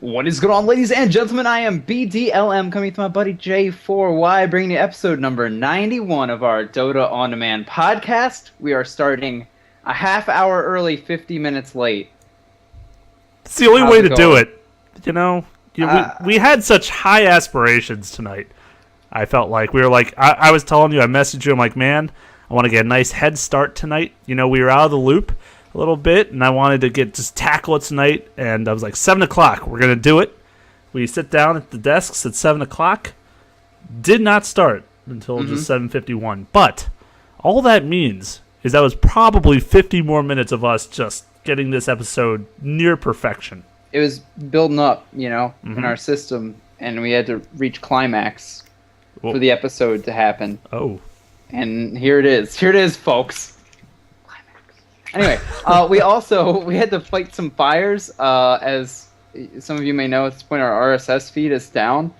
What is going on, ladies and gentlemen? I am BDLM coming with my buddy J4Y, bringing you episode number 91 of our Dota On Demand podcast. We are starting a half hour early, 50 minutes late. It's the only way to do it. You know, we had such high aspirations tonight. I felt like we were like, I was telling you, I messaged you, I'm like, man, I want to get a nice head start tonight. You know, we were out of the loop a little bit, and I wanted to just tackle it tonight, and I was like, 7 o'clock, we're going to do it. We sit down at the desks at 7 o'clock. Did not start until just 7:51. But all that means is that was probably 50 more minutes of us just getting this episode near perfection. It was building up, you know, in our system, and we had to reach climax for the episode to happen. Oh. And here it is. Here it is, folks. Anyway, we had to fight some fires. As some of you may know, at this point our RSS feed is down.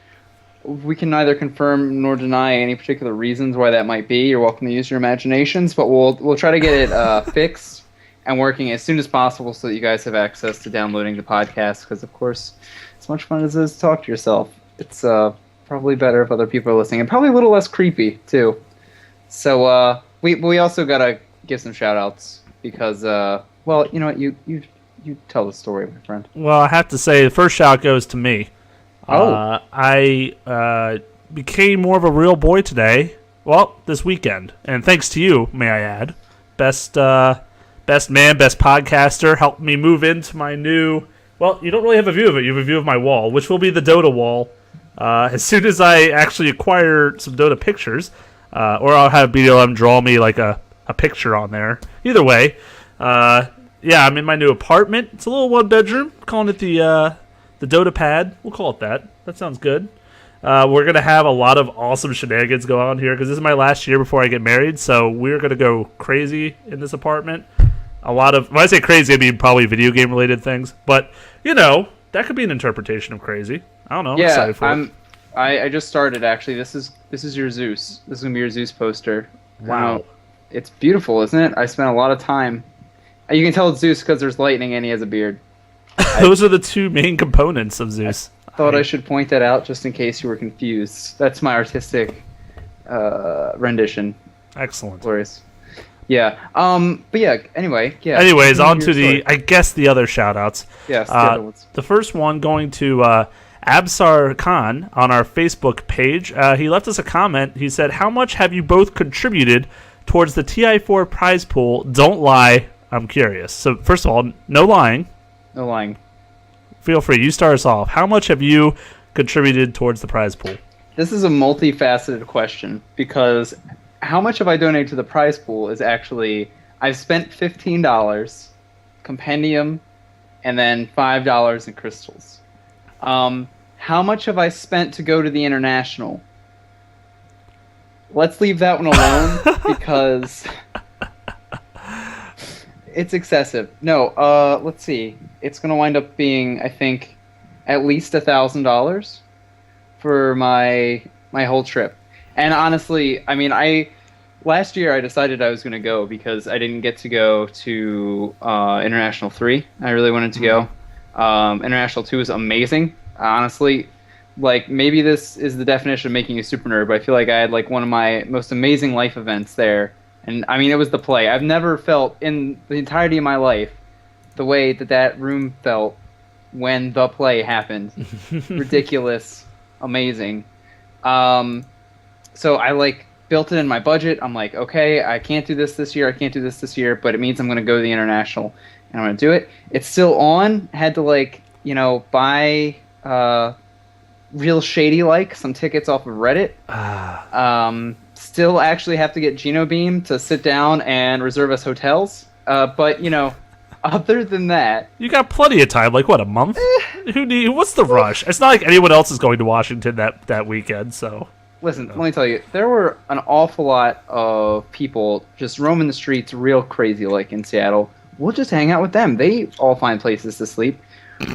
We can neither confirm nor deny any particular reasons why that might be. You're welcome to use your imaginations, but we'll try to get it fixed and working as soon as possible so that you guys have access to downloading the podcast. Because of course, as much fun as it is to talk to yourself, it's probably better if other people are listening, and probably a little less creepy too. So we also gotta give some shout outs. Because, well, you know what? You tell the story, my friend. Well, I have to say, the first shout goes to me. Oh. I became more of a real boy today. Well, this weekend. And thanks to you, may I add. Best man, best podcaster, helped me move into my new... Well, you don't really have a view of it. You have a view of my wall, which will be the Dota wall. As soon as I actually acquire some Dota pictures, or I'll have BDLM draw me like a picture on there. Either way, yeah, I'm in my new apartment. It's a little one-bedroom. Calling it the Dota pad. We'll call it that. That sounds good. We're going to have a lot of awesome shenanigans go on here because this is my last year before I get married, so we're going to go crazy in this apartment. A lot of, when I say crazy, I mean probably video game-related things, but, you know, that could be an interpretation of crazy. I don't know. I'm excited for it. I just started, actually. This is your Zeus. This is going to be your Zeus poster. Wow. It's beautiful, isn't it? I spent a lot of time. You can tell it's Zeus because there's lightning and he has a beard. Those are the two main components of Zeus. I thought I should point that out just in case you were confused. That's my artistic rendition. Excellent. Glorious. Yeah. But yeah. Anyway. Yeah. Anyways, on to the other shout-outs. Yes. The first one going to Absar Khan on our Facebook page. He left us a comment. He said, "How much have you both contributed towards the TI4 prize pool? Don't lie. I'm curious." So first of all, no lying. No lying. Feel free. You start us off. How much have you contributed towards the prize pool? This is a multifaceted question because how much have I donated to the prize pool is actually, I've spent $15 compendium and then $5 in crystals. How much have I spent to go to the international? Let's leave that one alone because it's excessive. No, let's see. It's going to wind up being, I think, at least $1,000 for my whole trip. And honestly, I mean, last year I decided I was going to go because I didn't get to go to International 3. I really wanted to go. International 2 is amazing. Honestly, like, maybe this is the definition of making you a super nerd, but I feel like I had like one of my most amazing life events there. And I mean, it was the play. I've never felt in the entirety of my life the way that room felt when the play happened. Ridiculous, amazing. So I like built it in my budget. I'm like, okay, I can't do this year. I can't do this year, but it means I'm going to go to the international and I'm going to do it. It's still on. Had to, like, you know, buy real shady some tickets off of Reddit. Still actually have to get Genobeam to sit down and reserve us hotels. But, you know, other than that, you got plenty of time. Like, what, a month? What's the rush? It's not like anyone else is going to Washington that weekend, so. Listen, let me tell you, there were an awful lot of people just roaming the streets real crazy like in Seattle. We'll just hang out with them. They all find places to sleep.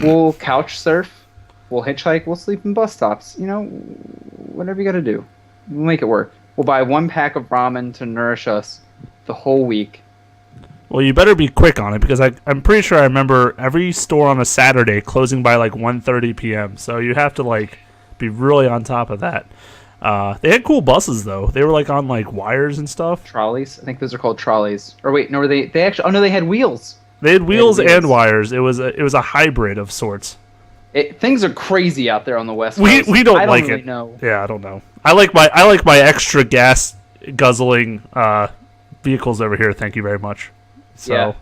We'll couch surf. We'll hitchhike. We'll sleep in bus stops. You know, whatever you got to do. We'll make it work. We'll buy one pack of ramen to nourish us the whole week. Well, you better be quick on it because I'm pretty sure I remember every store on a Saturday closing by like 1:30 p.m. So you have to like be really on top of that. They had cool buses though. They were like on like wires and stuff. Trolleys. I think those are called trolleys. Or wait, no, were they actually? Oh no, they had wheels. They had wheels and wires. It was a hybrid of sorts. Things are crazy out there on the West We Coast. we don't I like really it. know. Yeah, I don't know. I like my extra gas guzzling vehicles over here. Thank you very much. So. Yeah.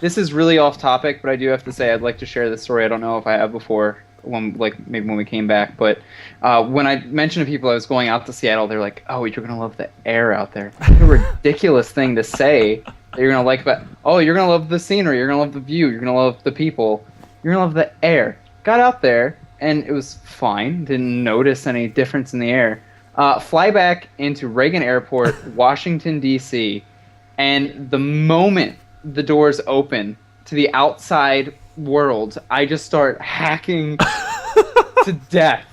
This is really off topic, but I do have to say I'd like to share this story. I don't know if I have before, maybe when we came back. But when I mentioned to people I was going out to Seattle, they're like, "Oh, you're gonna love the air out there." What a ridiculous thing to say that you're gonna like, but you're gonna love the scenery, you're gonna love the view, you're gonna love the people, you're gonna love the air. Got out there and it was fine. Didn't notice any difference in the air. Fly back into Reagan Airport, Washington D.C., and the moment the doors open to the outside world, I just start hacking to death.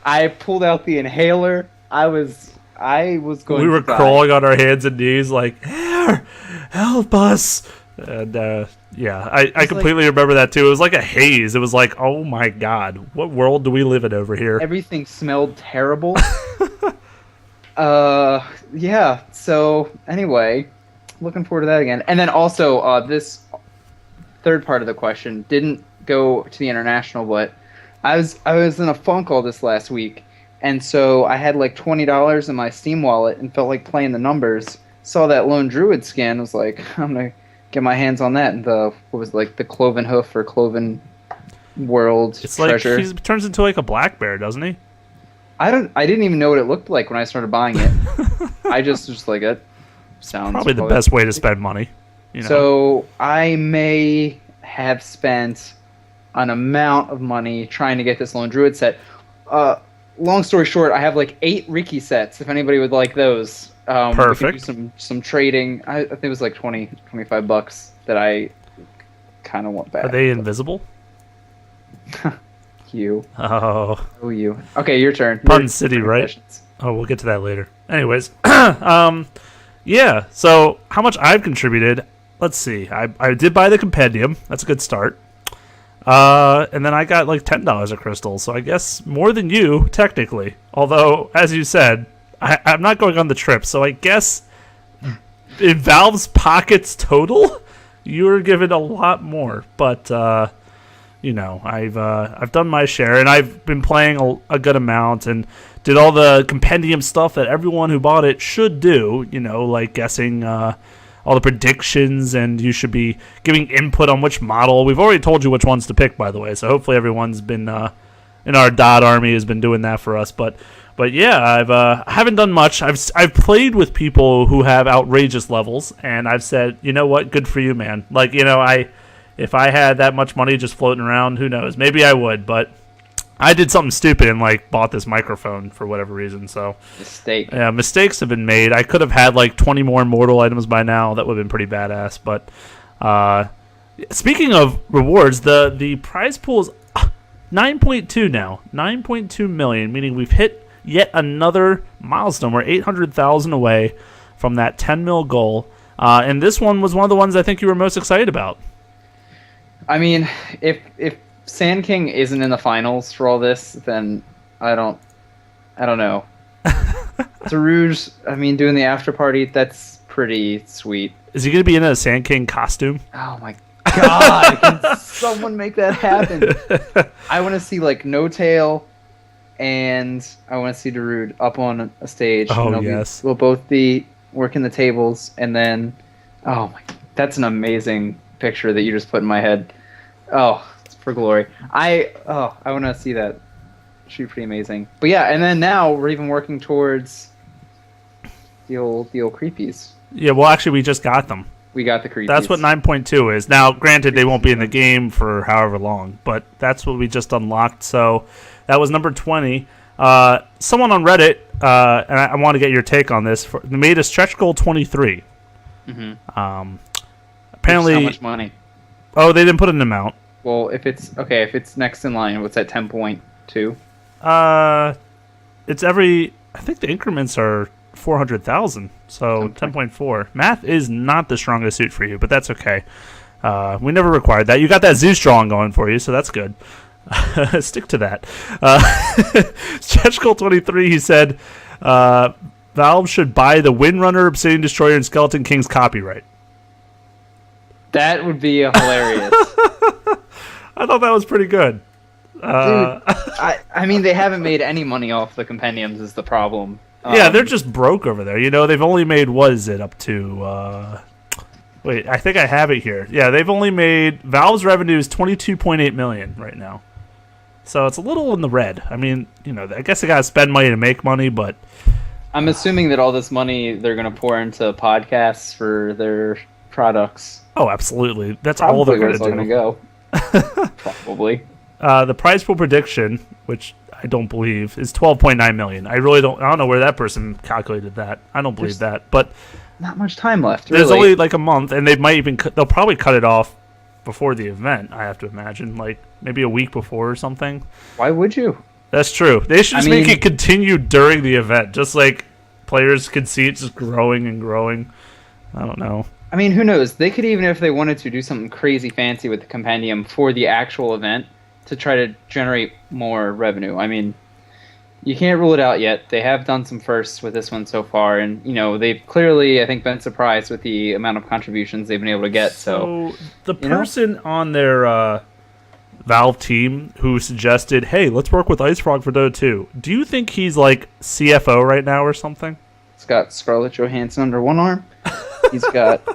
I pulled out the inhaler. I was going. We were to die. crawling on our hands and knees, like, "Air, help us!" And yeah, I completely remember that too. It was like a haze. It was like, oh my god, what world do we live in over here? Everything smelled terrible. Yeah. So anyway. Looking forward to that again. And then also, this third part of the question didn't go to the international, but I was in a funk all this last week, and so I had like $20 in my Steam wallet and felt like playing the numbers. Saw that Lone Druid skin, was like, I'm gonna get my hands on that. And the Cloven Hoof or Cloven World it's treasure. Like he turns into like a black bear, doesn't he? I didn't even know what it looked like when I started buying it. I just was like it. Sounds probably the best way to spend money. You know? So I may have spent an amount of money trying to get this Lone Druid set. Long story short, I have like 8 Riki sets. If anybody would like those, perfect. We could do some trading. I think it was like $25 that I kind of want back. Are they invisible? You. Oh, You. Okay, your turn. Pun City, right? Questions. Oh, we'll get to that later. Anyways, yeah. So how much I've contributed? Let's see. I did buy the compendium. That's a good start. And then I got like $10 of crystals. So I guess more than you technically. Although, as you said, I'm not going on the trip. So I guess in Valve's pockets total, you're given a lot more. But you know, I've done my share, and I've been playing a good amount, and did all the compendium stuff that everyone who bought it should do. You know, like guessing all the predictions, and you should be giving input on which model. We've already told you which ones to pick, by the way. So hopefully everyone's been in our DoD army has been doing that for us. But yeah, I haven't done much. I've played with people who have outrageous levels, and I've said, you know what, good for you, man. Like, you know, if I had that much money just floating around, who knows? Maybe I would, but I did something stupid and like bought this microphone for whatever reason. So mistake. Yeah, mistakes have been made. I could have had like 20 more immortal items by now. That would have been pretty badass. But speaking of rewards, the prize pool is 9.2 now, 9.2 million, meaning we've hit yet another milestone. We're 800,000 away from that 10 mil goal. And this one was one of the ones I think you were most excited about. I mean, if Sand King isn't in the finals for all this, then I don't know. Rouge, I mean, doing the after party, that's pretty sweet. Is he going to be in a Sand King costume? Oh my god, can someone make that happen? I want to see like No Tail, and I want to see Darude up on a stage. Oh, yes. We'll both be working the tables, and then, oh my, that's an amazing picture that you just put in my head. Oh, it's for glory. I want to see that. Should be pretty amazing. But yeah, and then now we're even working towards the old creepies. Yeah, well, actually, we just got them. We got the creepies. That's what 9.2 is. Now, granted, they won't be in the game for however long, but that's what we just unlocked. So that was number 20. Someone on Reddit, and I want to get your take on this, they made a stretch goal 23. Mm-hmm. Apparently, how much money? Oh, they didn't put an amount. Well, if it's next in line, what's that? 10.2. It's every. I think the increments are 400,000. So 10.4. Math is not the strongest suit for you, but that's okay. We never required that. You got that Zeus drawing going for you, so that's good. Stick to that. Stretchgoal23, he said, Valve should buy the Windrunner, Obsidian Destroyer, and Skeleton King's copyright. That would be hilarious. I thought that was pretty good. Dude, I mean, they haven't made any money off the compendiums is the problem. Yeah, they're just broke over there. You know, they've only made, what is it, up to... wait, I think I have it here. Yeah, they've only made... Valve's revenue is $22.8 million right now. So it's a little in the red. I mean, you know, I guess they got to spend money to make money, but... I'm assuming that all this money they're going to pour into podcasts for their products. Oh, absolutely. That's Probably all they're where going to it's do. go. Probably. The prize pool prediction, which I don't believe, is $12.9 million. I don't know where that person calculated that. I don't believe that, but not much time left. Really. There's only like a month, and they might even they'll probably cut it off before the event. I have to imagine, like maybe a week before or something. Why would you? That's true. They should just make it continue during the event, just like players can see it just growing and growing. I don't know. I mean, who knows? They could even, if they wanted to, do something crazy fancy with the compendium for the actual event to try to generate more revenue. I mean, you can't rule it out yet. They have done some firsts with this one so far, and you know they've clearly, I think, been surprised with the amount of contributions they've been able to get. So the person on their Valve team who suggested, "Hey, let's work with Ice Frog for Dota 2." Do you think he's like CFO right now or something? He's got Scarlett Johansson under one arm. He's got, I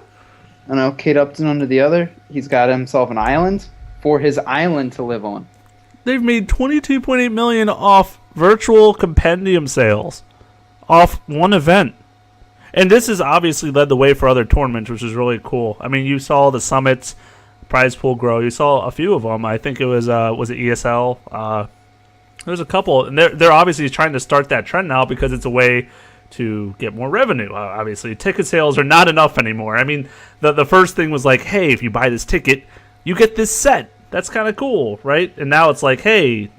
don't know, Kate Upton under the other. He's got himself an island for his island to live on. They've made $22.8 million off virtual compendium sales, off one event, and this has obviously led the way for other tournaments, which is really cool. I mean, you saw the summits prize pool grow. You saw a few of them. I think it was it ESL? There's a couple, and they're obviously trying to start that trend now because it's a way to get more revenue. Obviously, ticket sales are not enough anymore. I mean, the first thing was like, hey, if you buy this ticket, you get this set. That's kind of cool, right? And now it's like, hey,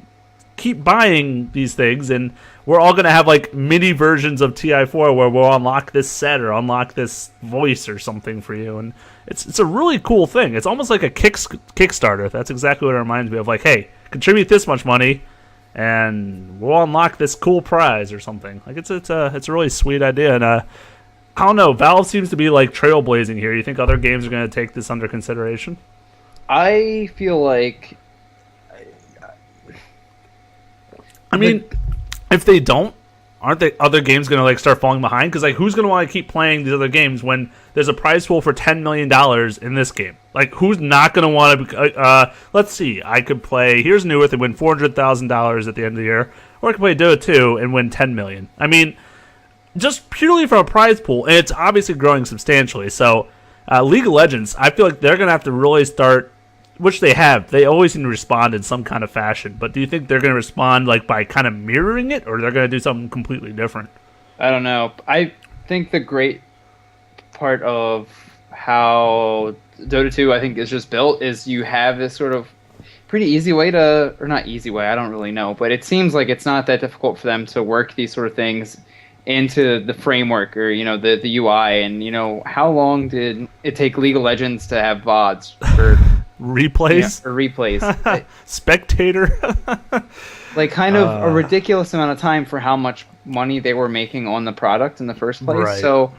keep buying these things, and we're all going to have like mini versions of TI4 where we'll unlock this set or unlock this voice or something for you. And it's a really cool thing. It's almost like a Kickstarter. That's exactly what it reminds me of. Like, hey, contribute this much money, and we'll unlock this cool prize or something. Like it's a really sweet idea. And I don't know. Valve seems to be like trailblazing here. You think other games are going to take this under consideration? I feel like, I mean, if they don't, aren't the other games going to like start falling behind? Because like, who's going to want to keep playing these other games when there's a prize pool for $10 million in this game? Like, who's not going to want to? Let's see. I could play Here's Newith and win $400,000 at the end of the year, or I could play Dota 2 and win $10 million. I mean, just purely from a prize pool, and it's obviously growing substantially. So, League of Legends, I feel like they're going to have to really start. Which they have. They always seem to respond in some kind of fashion. But do you think they're going to respond like by kind of mirroring it, or they're going to do something completely different? I don't know. I think the great part of how Dota 2, I think, is just built is you have this sort of pretty easy way to, or not easy way, I don't really know, but it seems like it's not that difficult for them to work these sort of things into the framework or, you know, the UI. And, you know, how long did it take League of Legends to have VODs for... Replays? Yeah, or replays. Spectator? Like, kind of a ridiculous amount of time for how much money they were making on the product in the first place. Right. So,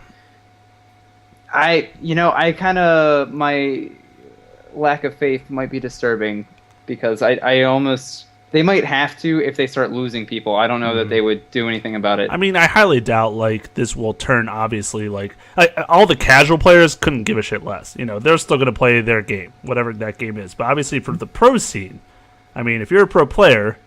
I kind of, my lack of faith might be disturbing because I almost... They might have to if they start losing people. I don't know that they would do anything about it. I mean, I highly doubt, like, this will turn, obviously, like all the casual players couldn't give a shit less. You know, they're still going to play their game, whatever that game is. But obviously for the pro scene, I mean, if you're a pro player,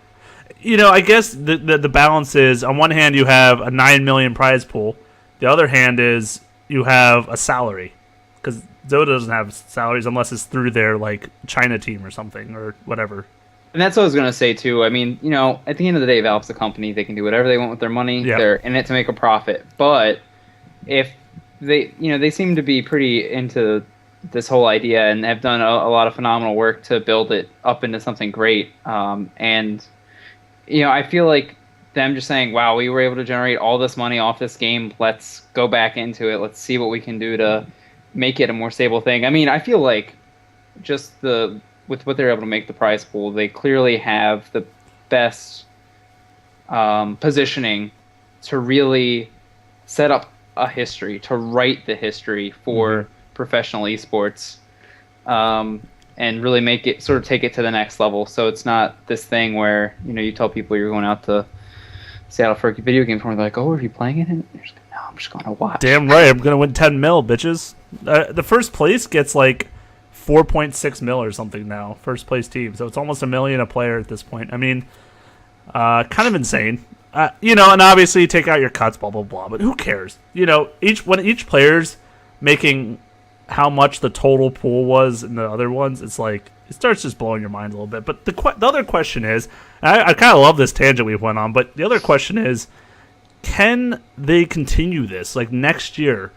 you know, I guess the balance is, on one hand, you have a $9 million prize pool. The other hand is you have a salary. Because Dota doesn't have salaries unless it's through their, like, China team or something or whatever. And that's what I was going to say, too. I mean, you know, at the end of the day, Valve's a company. They can do whatever they want with their money. Yep. They're in it to make a profit. But if they, you know, they seem to be pretty into this whole idea and have done a lot of phenomenal work to build it up into something great. And, you know, I feel like them just saying, wow, we were able to generate all this money off this game. Let's go back into it. Let's see what we can do to make it a more stable thing. I mean, I feel like just with what they're able to make the prize pool, they clearly have the best positioning to really set up a history, to write the history for professional esports, and really make it sort of take it to the next level. So it's not this thing where you tell people you're going out to Seattle for a video game tournament, they're like, "Oh, are you playing it?" And you're just like, "No, I'm just going to watch." Damn right, I'm gonna win 10 mil, bitches. The first place gets like 4.6 mil or something now. First place team, so it's almost $1 million a player at this point. I mean, kind of insane. And obviously you take out your cuts, blah blah blah. But who cares? When each player's making how much the total pool was in the other ones, it's like it starts just blowing your mind a little bit. But the other question is, I kind of love this tangent we went on, but the other question is, can they continue this? Like next year,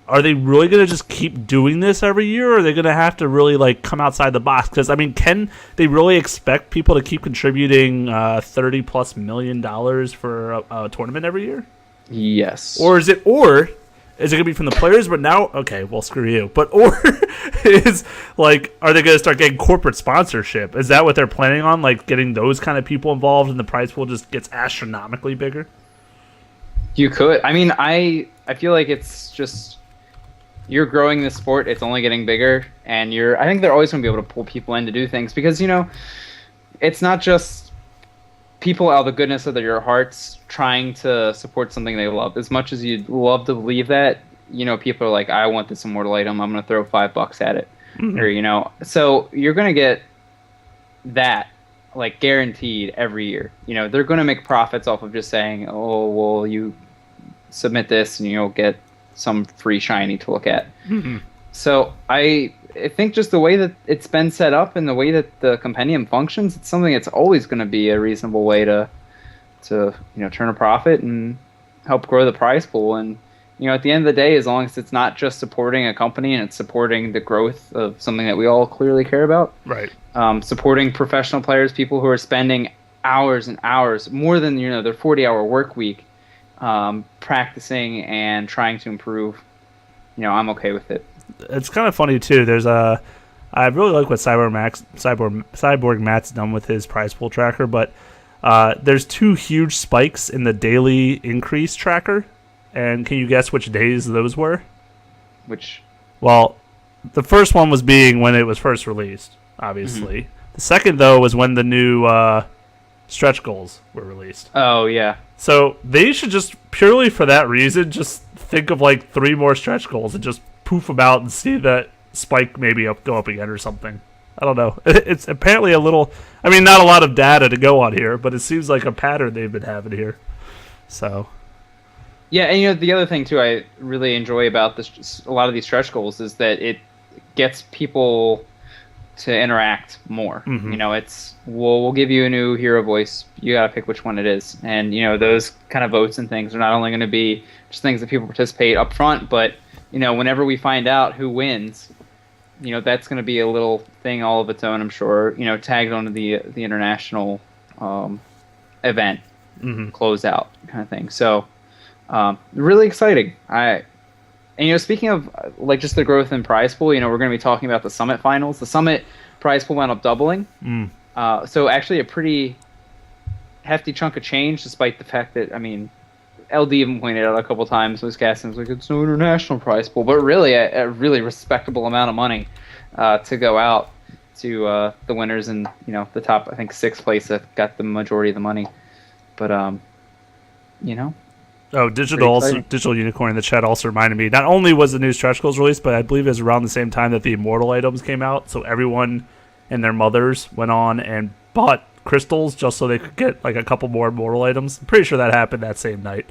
are they really going to just keep doing this every year, or are they going to have to really like come outside the box? Because I mean, can they really expect people to keep contributing $30+ million for a tournament every year? Yes. Or is it going to be from the players? But now, okay, well, screw you. But or is like, are they going to start getting corporate sponsorship? Is that what they're planning on? Like getting those kind of people involved, and the prize pool just gets astronomically bigger? You could. I mean, I feel like it's just, you're growing this sport. It's only getting bigger, and I think they're always going to be able to pull people in to do things because it's not just people out of the goodness of their hearts trying to support something they love. As much as you'd love to believe that, people are like, I want this immortal item. I'm going to throw $5 at it, or So you're going to get that like guaranteed every year. They're going to make profits off of just saying, oh well, you submit this and you'll get some free shiny to look at. So I think just the way that it's been set up and the way that the compendium functions, it's something that's always going to be a reasonable way to turn a profit and help grow the prize pool. And at the end of the day, as long as it's not just supporting a company and it's supporting the growth of something that we all clearly care about, right? Supporting professional players, people who are spending hours and hours, more than their 40-hour work week, practicing and trying to improve, I'm okay with it. It's kind of funny too. I really like what Cyborg Matt's done with his prize pool tracker, but there's 2 huge spikes in the daily increase tracker, and can you guess which days those were? Which? Well, the first one was being when it was first released, obviously. The second though was when the new stretch goals were released. Oh yeah. So they should just, purely for that reason, just think of like 3 more stretch goals and just poof them out and see that spike maybe go up again or something. I don't know. It's apparently a little, I mean, not a lot of data to go on here, but it seems like a pattern they've been having here. So. Yeah, and the other thing too I really enjoy about this, a lot of these stretch goals, is that it gets people to interact more. It's we'll give you a new hero voice. You got to pick which one it is, and those kind of votes and things are not only going to be just things that people participate up front, but whenever we find out who wins, that's going to be a little thing all of its own. I'm sure tagged onto the international event closeout kind of thing. So really exciting. Speaking of like just the growth in prize pool, we're going to be talking about the Summit finals. The Summit prize pool wound up doubling. So actually a pretty hefty chunk of change, despite the fact that, I mean, LD even pointed out a couple times, was casting like, it's no international prize pool, but really a really respectable amount of money to go out to the winners and the top, I think, 6th place that got the majority of the money. But Oh, Digital Unicorn in the chat also reminded me, not only was the new stretch goals released, but I believe it was around the same time that the immortal items came out, so everyone and their mothers went on and bought crystals just so they could get like a couple more immortal items. I'm pretty sure that happened that same night,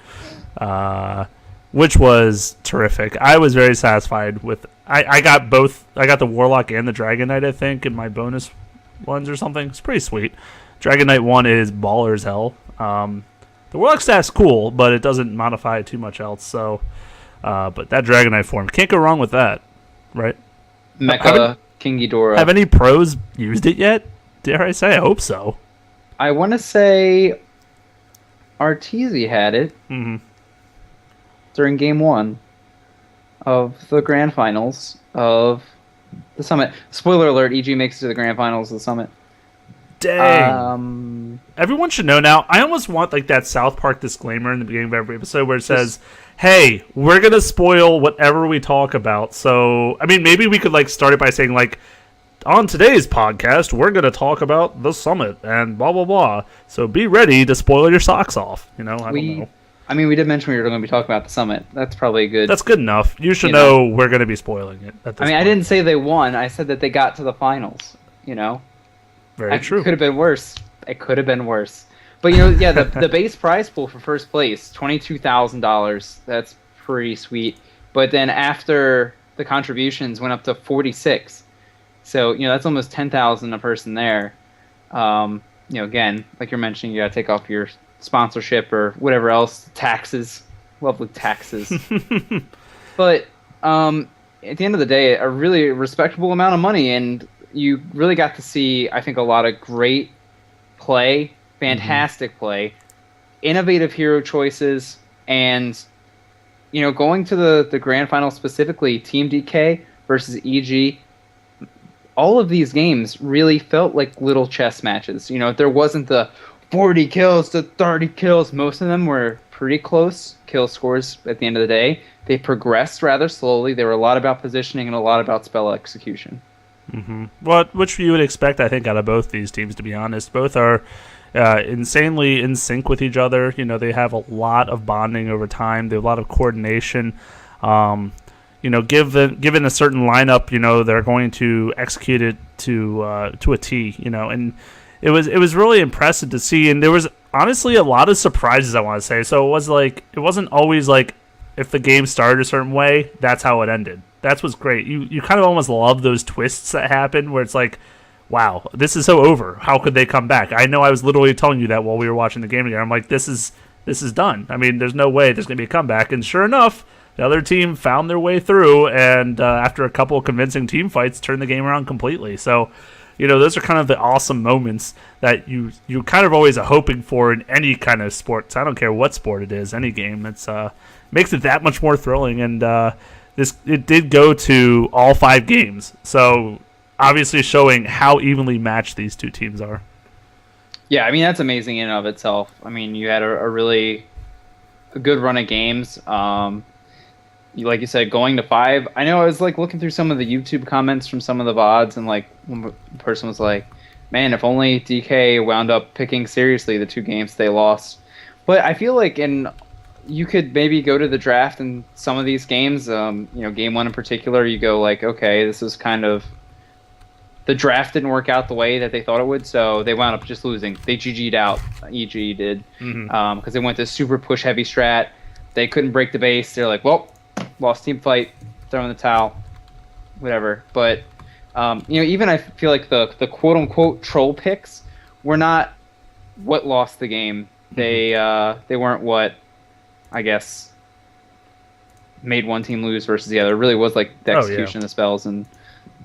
which was terrific. I was very satisfied with, I got both. I got the Warlock and the Dragon Knight, I think, in my bonus ones or something. It's pretty sweet. Dragon Knight 1 is baller as hell. The Warlock stat's cool, but it doesn't modify too much else. So, but that Dragon Knight form, can't go wrong with that, right? Mecha King Ghidorah. Have any pros used it yet? Dare I say? I hope so. I want to say Arteezy had it Hmm. during Game 1 of the Grand Finals of the Summit. Spoiler alert: EG makes it to the Grand Finals of the Summit. Dang. Um, Everyone should know now. I almost want like that South Park disclaimer in the beginning of every episode where it says, just "Hey, we're gonna spoil whatever we talk about." So, I mean, maybe we could like start it by saying like, "On today's podcast, we're gonna talk about the summit and blah blah blah." So be ready to spoil your socks off. I don't know. we did mention we were going to be talking about the Summit. That's probably good. That's good enough. You should You know we're gonna be spoiling it. At this I point. didn't say they won. I said that they got to the finals. You know, Very true. It could have been worse. It could have been worse. But yeah, the base prize pool for first place, $22,000. That's pretty sweet. But then after the contributions went up to 46, so that's almost 10,000 a person there. Again, like you're mentioning, you got to take off your sponsorship or whatever else, taxes, lovely taxes. But at the end of the day, a really respectable amount of money, and you really got to see, I think, a lot of great play, fantastic play, innovative hero choices, and going to the grand final specifically, Team DK versus EG. All of these games really felt like little chess matches. There wasn't the 40 kills to 30 kills. Most of them were pretty close kill scores at the end of the day. They progressed rather slowly. They were a lot about positioning and a lot about spell execution. Which you would expect, I think, out of both these teams, to be honest. Both are insanely in sync with each other. They have a lot of bonding over time. They have a lot of coordination. Given a certain lineup, they're going to execute it to a T. And it was really impressive to see. And there was honestly a lot of surprises, I want to say. So it wasn't always like if the game started a certain way, that's how it ended. That's what's great. You kind of almost love those twists that happen where it's like, wow, this is so over. How could they come back? I know I was literally telling you that while we were watching the game together. I'm like, this is done. I mean, there's no way there's going to be a comeback. And sure enough, the other team found their way through, and after a couple of convincing team fights, turned the game around completely. So, those are kind of the awesome moments that you kind of always are hoping for in any kind of sport. So I don't care what sport it is, any game. It's makes it that much more thrilling. And it did go to all 5 games. So obviously showing how evenly matched these two teams are. Yeah, that's amazing in and of itself. You had a really good run of games. Like you said, going to 5. I know I was like looking through some of the YouTube comments from some of the VODs, and like one person was like, "Man, if only DK wound up picking seriously the 2 games they lost." But I feel like you could maybe go to the draft in some of these games. Game 1 in particular, you go like, okay, this is kind of the draft didn't work out the way that they thought it would, so they wound up just losing. They GG'd out. EG did because they went to super push heavy strat. They couldn't break the base. They're like, well, lost team fight, throw in the towel, whatever. But even I feel like the quote unquote troll picks were not what lost the game. They weren't what, I guess, made one team lose versus the other. It really was like the execution of the spells. And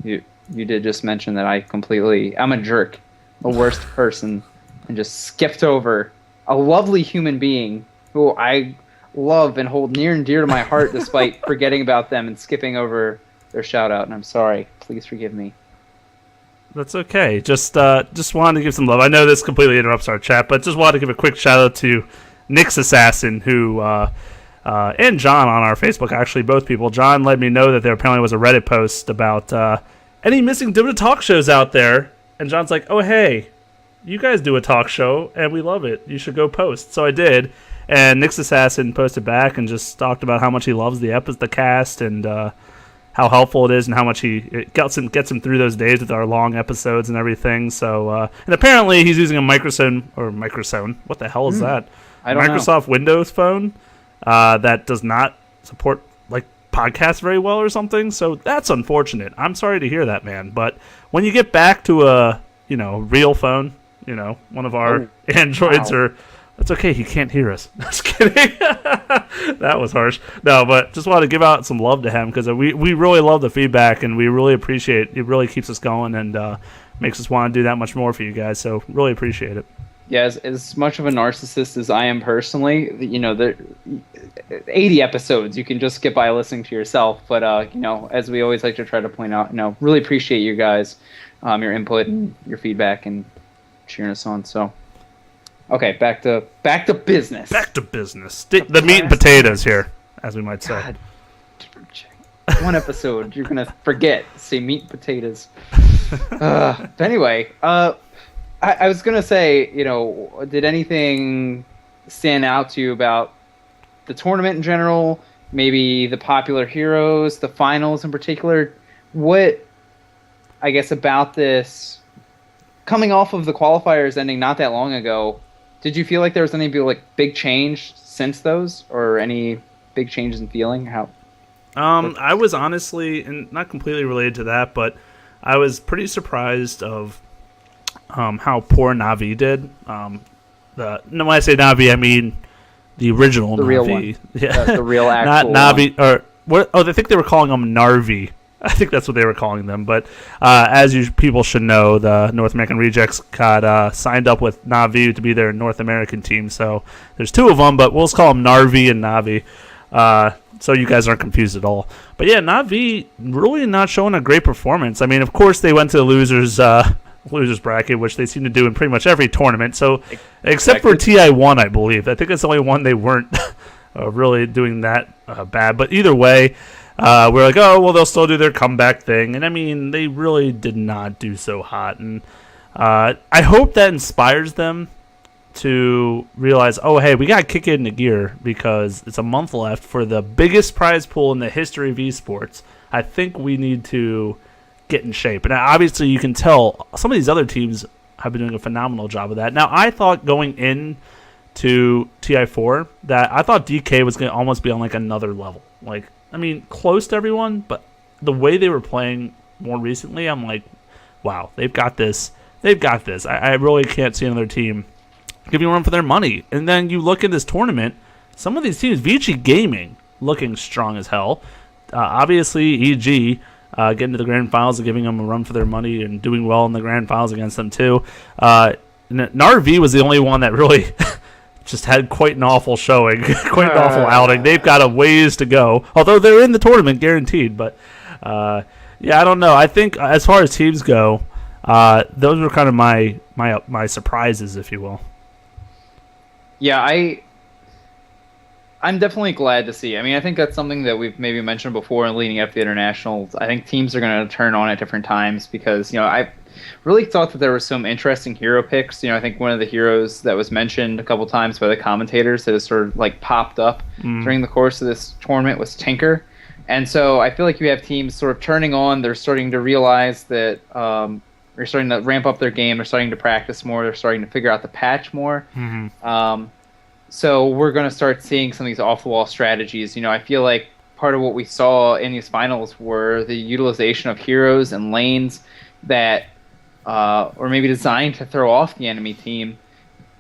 you did just mention that I'm a jerk, the worst person, and just skipped over a lovely human being who I love and hold near and dear to my heart despite forgetting about them and skipping over their shout out. And I'm sorry. Please forgive me. That's okay. Just wanted to give some love. I know this completely interrupts our chat, but just wanted to give a quick shout out to Nick's Assassin, who and John on our Facebook, actually, both people. John let me know that there apparently was a Reddit post about any missing Dota talk shows out there. And John's like, oh, hey, you guys do a talk show, and we love it. You should go post. So I did. And Nick's Assassin posted back and just talked about how much he loves the cast and how helpful it is and how much it gets him through those days with our long episodes and everything. So and apparently he's using a Microphone. What the hell is that? I don't know. Microsoft Windows phone that does not support like podcasts very well or something. So that's unfortunate. I'm sorry to hear that, man. But when you get back to a real phone, one of our Androids or It's okay, he can't hear us. Just kidding. That was harsh. No, but just wanted to give out some love to him because we really love the feedback and we really appreciate it. It really keeps us going and makes us want to do that much more for you guys. So really appreciate it. Yeah, as much of a narcissist as I am personally, the 80 episodes you can just skip by listening to yourself. But as we always like to try to point out, really appreciate you guys, your input and your feedback and cheering us on. So, okay, back to business. Back to business. The meat and potatoes here, as we might say. God, one episode you're gonna forget say meat and potatoes. But anyway, I was gonna say, did anything stand out to you about the tournament in general? Maybe the popular heroes, the finals in particular. What, I guess, about this coming off of the qualifiers ending not that long ago? Did you feel like there was any big change since those, or any big changes in feeling? I was honestly, and not completely related to that, but I was pretty surprised of how poor Na'Vi did. When I say Na'Vi, I mean the original the Na'Vi. real one. Yeah, the real actual not Na'Vi one. or what? Oh, I think they were calling them Narvi. I think that's what they were calling them. But as you people should know, the North American Rejects got signed up with Na'Vi to be their North American team. So there's two of them, but we'll just call them Narvi and Na'Vi. So you guys aren't confused at all. But yeah, Na'Vi really not showing a great performance. I mean, of course, they went to the losers bracket, which they seem to do in pretty much every tournament. So except for TI1, I believe. I think it's the only one they weren't really doing that bad. But either way, we're like, oh, well, they'll still do their comeback thing. And I mean, they really did not do so hot. And I hope that inspires them to realize, oh, hey, we got to kick it into gear because it's a month left for the biggest prize pool in the history of esports. I think we need to get in shape. And obviously you can tell some of these other teams have been doing a phenomenal job of that. Now, I thought going in to TI4 that I thought DK was going to almost be on another level. Close to everyone, but the way they were playing more recently, I'm like, wow, they've got this. They've got this. I really can't see another team giving a run for their money. And then you look at this tournament, some of these teams, Vici Gaming, looking strong as hell. Obviously, EG getting to the grand finals and giving them a run for their money and doing well in the grand finals against them too. Narvi was the only one that really just had quite an awful showing, quite an awful outing. They've got a ways to go, although they're in the tournament guaranteed. But I don't know. I think as far as teams go, those were kind of my surprises, if you will. Yeah, I'm definitely glad to see. I mean, I think that's something that we've maybe mentioned before in leading up to the internationals. I think teams are going to turn on at different times because, I really thought that there were some interesting hero picks. I think one of the heroes that was mentioned a couple times by the commentators that has sort of popped up during the course of this tournament was Tinker. And so I feel like you have teams sort of turning on. They're starting to realize that they're starting to ramp up their game. They're starting to practice more. They're starting to figure out the patch more. So we're going to start seeing some of these off-the-wall strategies. I feel like part of what we saw in these finals were the utilization of heroes and lanes that were maybe designed to throw off the enemy team.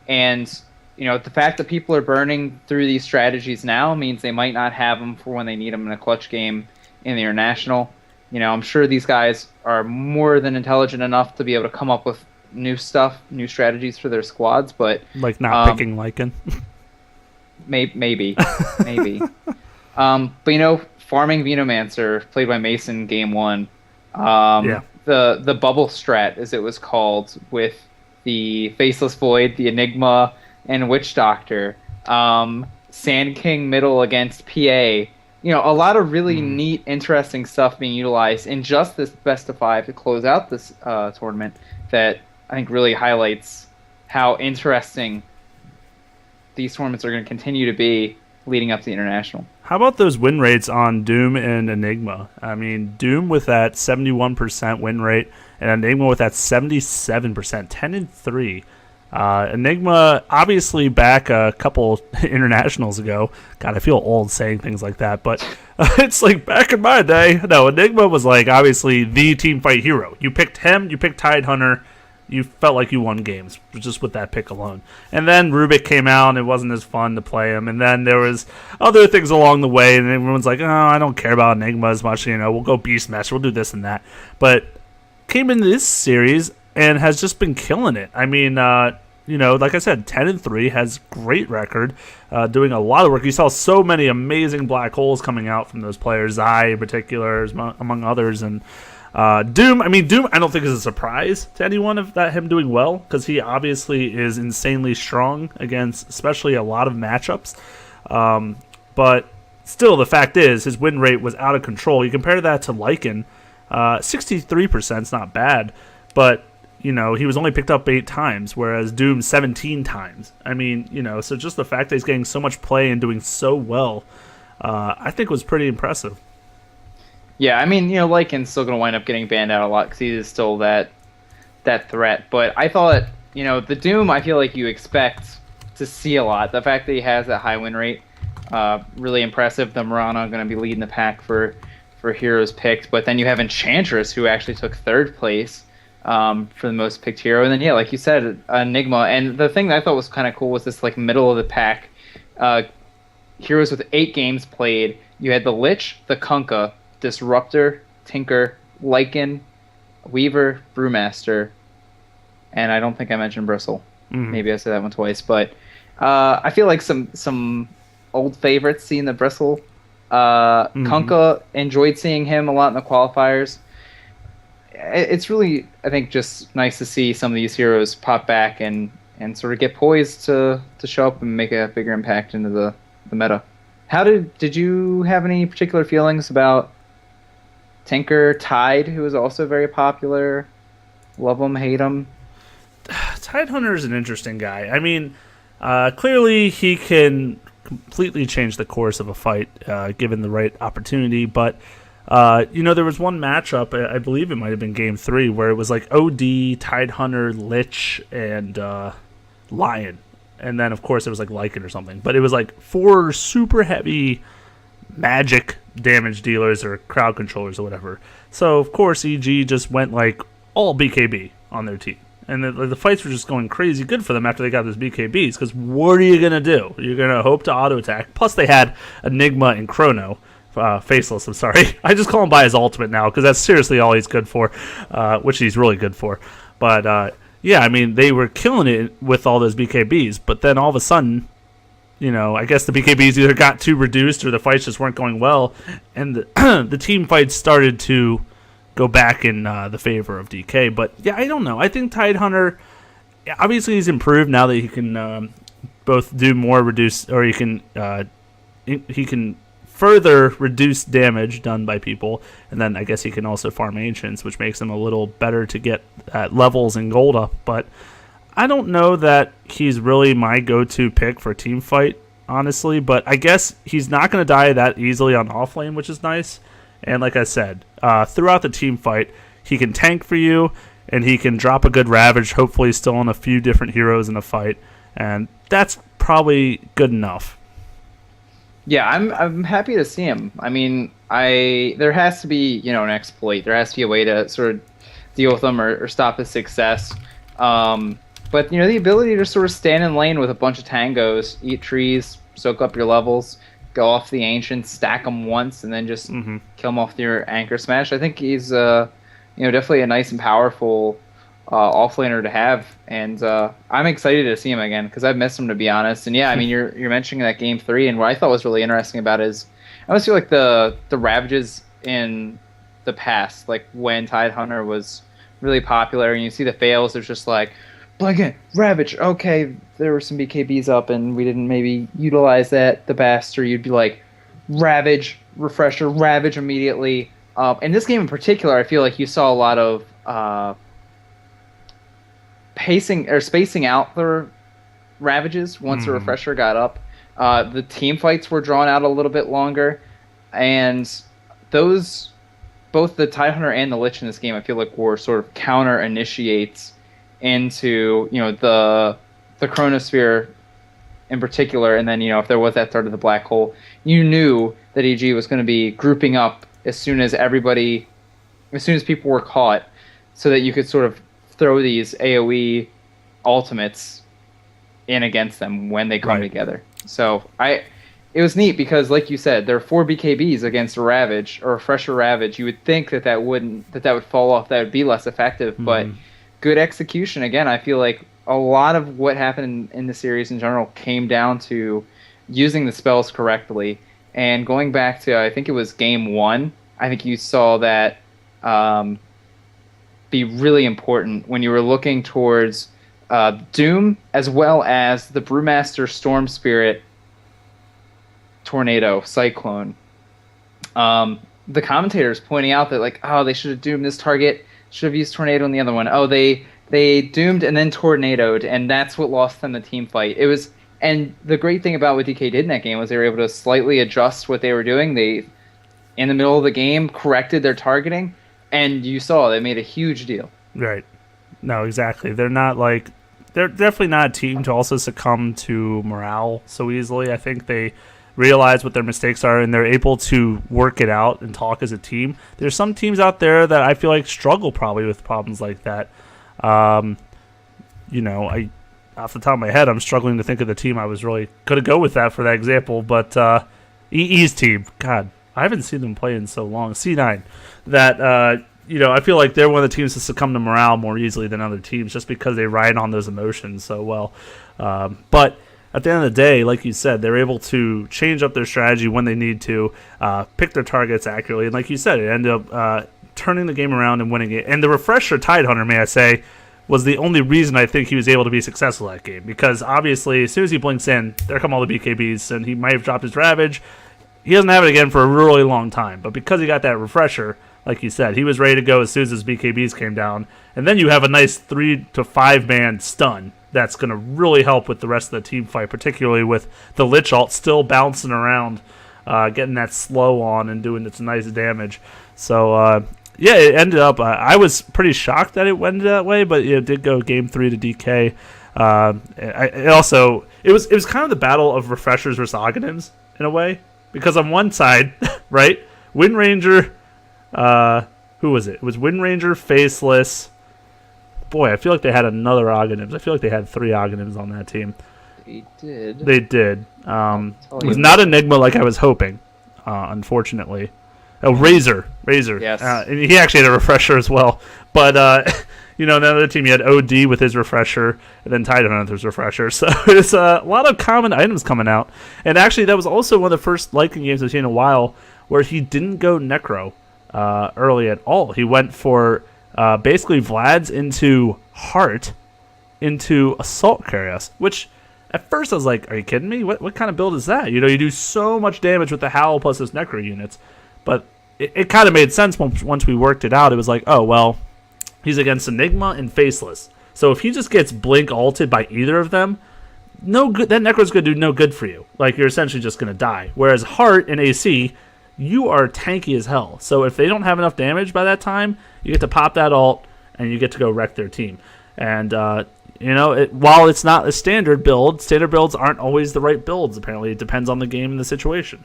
And, the fact that people are burning through these strategies now means they might not have them for when they need them in a clutch game in the international. I'm sure these guys are more than intelligent enough to be able to come up with new stuff, new strategies for their squads, but not picking Lycan. maybe. But farming Venomancer, played by Mason game 1. The bubble strat, as it was called, with the Faceless Void, the Enigma, and Witch Doctor. Sand King middle against PA. A lot of really neat, interesting stuff being utilized in just this best of 5 to close out this tournament that I think really highlights how interesting these tournaments are going to continue to be leading up to the international. How about those win rates on Doom and Enigma? I mean, Doom with that 71% win rate and Enigma with that 77%, 10-3. Enigma, obviously back a couple internationals ago. God, I feel old saying things like that, but it's like back in my day. No, Enigma was obviously the team fight hero. You picked him, you picked Tidehunter, you felt like you won games just with that pick alone. And then Rubik came out, and it wasn't as fun to play him. And then there was other things along the way, and everyone's like, oh, I don't care about Enigma as much. We'll go Beastmaster, we'll do this and that. But came into this series and has just been killing it. I mean, like I said, 10-3 has great record, doing a lot of work. You saw so many amazing black holes coming out from those players, Zai in particular, among others, and Doom. I mean, Doom, I don't think is a surprise to anyone of that him doing well, because he obviously is insanely strong against, especially a lot of matchups. But still, the fact is, his win rate was out of control. You compare that to Lycan, 63% is not bad, but he was only picked up 8 times, whereas Doom 17 times. I mean, so just the fact that he's getting so much play and doing so well, I think was pretty impressive. Yeah, I mean, Lycan's still going to wind up getting banned out a lot because he is still that threat. But I thought, the Doom, I feel like you expect to see a lot. The fact that he has that high win rate, really impressive. The Mirana going to be leading the pack for heroes picked. But then you have Enchantress, who actually took 3rd place for the most picked hero. And then, yeah, like you said, Enigma. And the thing that I thought was kind of cool was this, like, middle of the pack heroes with 8 games played. You had the Lich, the Kunkka, Disruptor, Tinker, Lycan, Weaver, Brewmaster, and I don't think I mentioned Bristle. Maybe I said that one twice, but I feel like some old favorites seeing the Bristle. Kunkka, enjoyed seeing him a lot in the qualifiers. It's really, I think, just nice to see some of these heroes pop back and sort of get poised to show up and make a bigger impact into the meta. How did you have any particular feelings about Tinker, Tide, who is also very popular? Love him, hate him. Tidehunter is an interesting guy. I mean, clearly he can completely change the course of a fight given the right opportunity. But, there was one matchup, I believe it might have been Game 3, where it was like OD, Tidehunter, Lich, and Lion. And then, of course, it was like Lycan or something. But it was like 4 super heavy magic damage dealers or crowd controllers or whatever. So, of course, EG just went like all BKB on their team. And the fights were just going crazy good for them after they got those BKBs, because what are you going to do? You're going to hope to auto-attack. Plus, they had Enigma and Chrono. Faceless, I'm sorry. I just call him by his ultimate now, because that's seriously all he's good for, which he's really good for. But, yeah, I mean, they were killing it with all those BKBs, but then all of a sudden, I guess the BKBs either got too reduced or the fights just weren't going well, and the team fights started to go back in the favor of DK. But yeah, I don't know. I think Tidehunter, obviously he's improved now that he can both do more reduce, or he can further reduce damage done by people, and then I guess he can also farm ancients, which makes him a little better to get levels and gold up. But I don't know that he's really my go-to pick for a team fight, honestly, but I guess he's not going to die that easily on offlane, which is nice. And like I said, throughout the team fight, he can tank for you, and he can drop a good Ravage, hopefully still on a few different heroes in a fight, and that's probably good enough. Yeah, I'm happy to see him. I mean, there has to be, an exploit. There has to be a way to sort of deal with him or stop his success. But, the ability to sort of stand in lane with a bunch of tangos, eat trees, soak up your levels, go off the ancients, stack them once, and then just kill them off your anchor smash. I think he's, definitely a nice and powerful offlaner to have. And I'm excited to see him again because I've missed him, to be honest. And, yeah, I mean, you're mentioning that Game 3, and what I thought was really interesting about it is I always feel like the Ravages in the past, like when Tidehunter was really popular, and you see the fails, there's just like, blanket, Ravage, okay, there were some BKBs up and we didn't maybe utilize that the best, or you'd be like, Ravage, refresher, Ravage immediately. In this game in particular, I feel like you saw a lot of spacing out the Ravages once the refresher got up. The team fights were drawn out a little bit longer, and both the Tidehunter and the Lich in this game, I feel like, were sort of counter initiates into the Chronosphere in particular, and then if there was that threat of the black hole, you knew that EG was going to be grouping up as soon as people were caught, so that you could sort of throw these AoE ultimates in against them when they come together. So it was neat because, like you said, there are 4 BKBs against a Ravage or a fresher Ravage. You would think that would fall off, that would be less effective, but good execution. Again, I feel like a lot of what happened in the series in general came down to using the spells correctly. And going back to, I think it was game one, I think you saw that um, be really important when you were looking towards Doom as well as the Brewmaster Storm Spirit Tornado Cyclone. The commentators pointing out that like, oh, they should have doomed this target, should have used Tornado in the other one. Oh, they doomed and then tornadoed, and that's what lost them the team fight. It was, and the great thing about what DK did in that game was they were able to slightly adjust what they were doing. They, in the middle of the game, corrected their targeting, and you saw they made a huge deal. Right. No, exactly. They're definitely not a team to also succumb to morale so easily. I think they realize what their mistakes are and they're able to work it out and talk as a team. There's some teams out there that I feel like struggle probably with problems like that. I off the top of my head, I'm struggling to think of the team I was really could have go with that for that example. But EE's team, God, I haven't seen them play in so long. C9, that I feel like they're one of the teams that succumb to morale more easily than other teams just because they ride on those emotions so well. But at the end of the day, like you said, they're able to change up their strategy when they need to, pick their targets accurately, and like you said, it ended up turning the game around and winning it. And the refresher Tidehunter, may I say, was the only reason I think he was able to be successful that game, because obviously as soon as he blinks in, there come all the BKBs, and he might have dropped his Ravage. He doesn't have it again for a really long time, but because he got that refresher, like you said, he was ready to go as soon as his BKBs came down. And then you have a nice 3 to 5 man stun that's going to really help with the rest of the team fight, particularly with the Lich ult still bouncing around, getting that slow on and doing its nice damage. So, it ended up, I was pretty shocked that it went that way, but it did go game 3 to DK. It was kind of the battle of refreshers versus Oghanims in a way, because on one side, right, Wind Ranger, who was it? It was Wind Ranger, Faceless. Boy, I feel like they had another Oghanims. I feel like they had 3 Oghanims on that team. They did. They did. It was not Enigma like I was hoping, unfortunately. Oh, Razor. Yes. And he actually had a refresher as well. But, another team, you had OD with his refresher, and then Tidehunter with his refresher. So there's a lot of common items coming out. And actually, that was also one of the first Lycan games I've seen in a while where he didn't go Necro early at all. He went for basically Vlad's into Heart into Assault Curious, which at first I was like, are you kidding me? What kind of build is that? You do so much damage with the Howl plus his Necro units. But it kind of made sense once we worked it out. It was like, oh, well, he's against Enigma and Faceless. So if he just gets Blink ulted by either of them, no good. That Necro's going to do no good for you. Like, you're essentially just going to die. Whereas Heart and AC, you are tanky as hell. So if they don't have enough damage by that time, you get to pop that ult, and you get to go wreck their team. And, while it's not a standard builds aren't always the right builds, apparently. It depends on the game and the situation.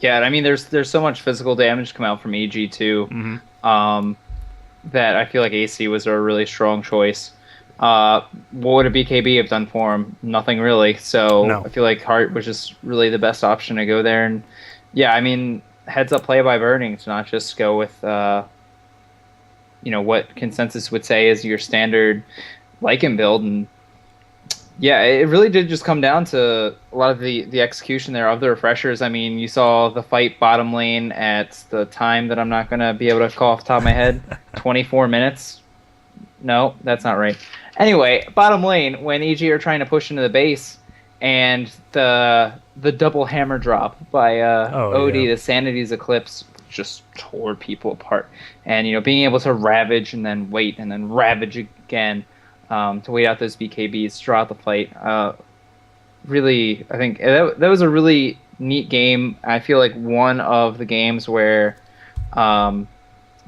Yeah, I mean, there's so much physical damage come out from EG too, that I feel like AC was a really strong choice. What would a BKB have done for him? Nothing really. So no. I feel like Heart was just really the best option to go there. And yeah, I mean, heads up play by Burning to not just go with what consensus would say is your standard Lycan build. And yeah, it really did just come down to a lot of the execution there of the refreshers. I mean, you saw the fight bottom lane at the time that I'm not going to be able to call off the top of my head. 24 minutes. No, that's not right. Anyway, bottom lane, when EG are trying to push into the base, and the double hammer drop by OD, the Sanity's Eclipse, just tore people apart. And, being able to ravage and then wait and then ravage again, to wait out those BKBs throughout the fight. Really, I think that was a really neat game. I feel like one of the games where the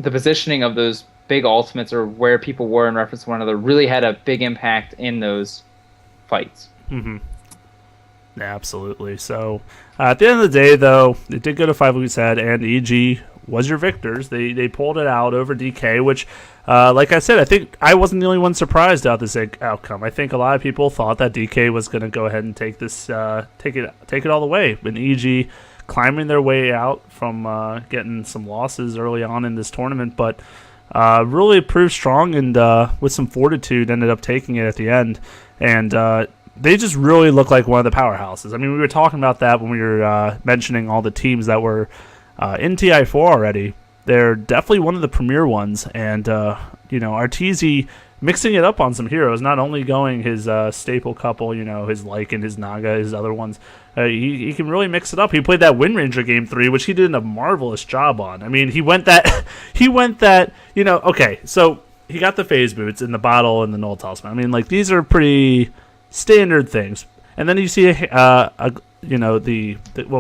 positioning of those big ultimates or where people were in reference to one another really had a big impact in those fights. Mm-hmm. Yeah, absolutely. So at the end of the day, though, it did go to 5, like we said, and EG was your victors. They pulled it out over DK, which, like I said, I think I wasn't the only one surprised about this outcome. I think a lot of people thought that DK was going to go ahead and take this, take it all the way. And EG climbing their way out from getting some losses early on in this tournament, but really proved strong and with some fortitude ended up taking it at the end. And they just really look like one of the powerhouses. I mean, we were talking about that when we were mentioning all the teams that were in TI4 already. They're definitely one of the premier ones. And, Arteezy mixing it up on some heroes, not only going his staple couple, his Lycan, his Naga, his other ones. He can really mix it up. He played that Wind Ranger game 3, which he did a marvelous job on. I mean, okay, so he got the phase boots in the bottle and the null talisman. I mean, like, these are pretty standard things. And then you see, what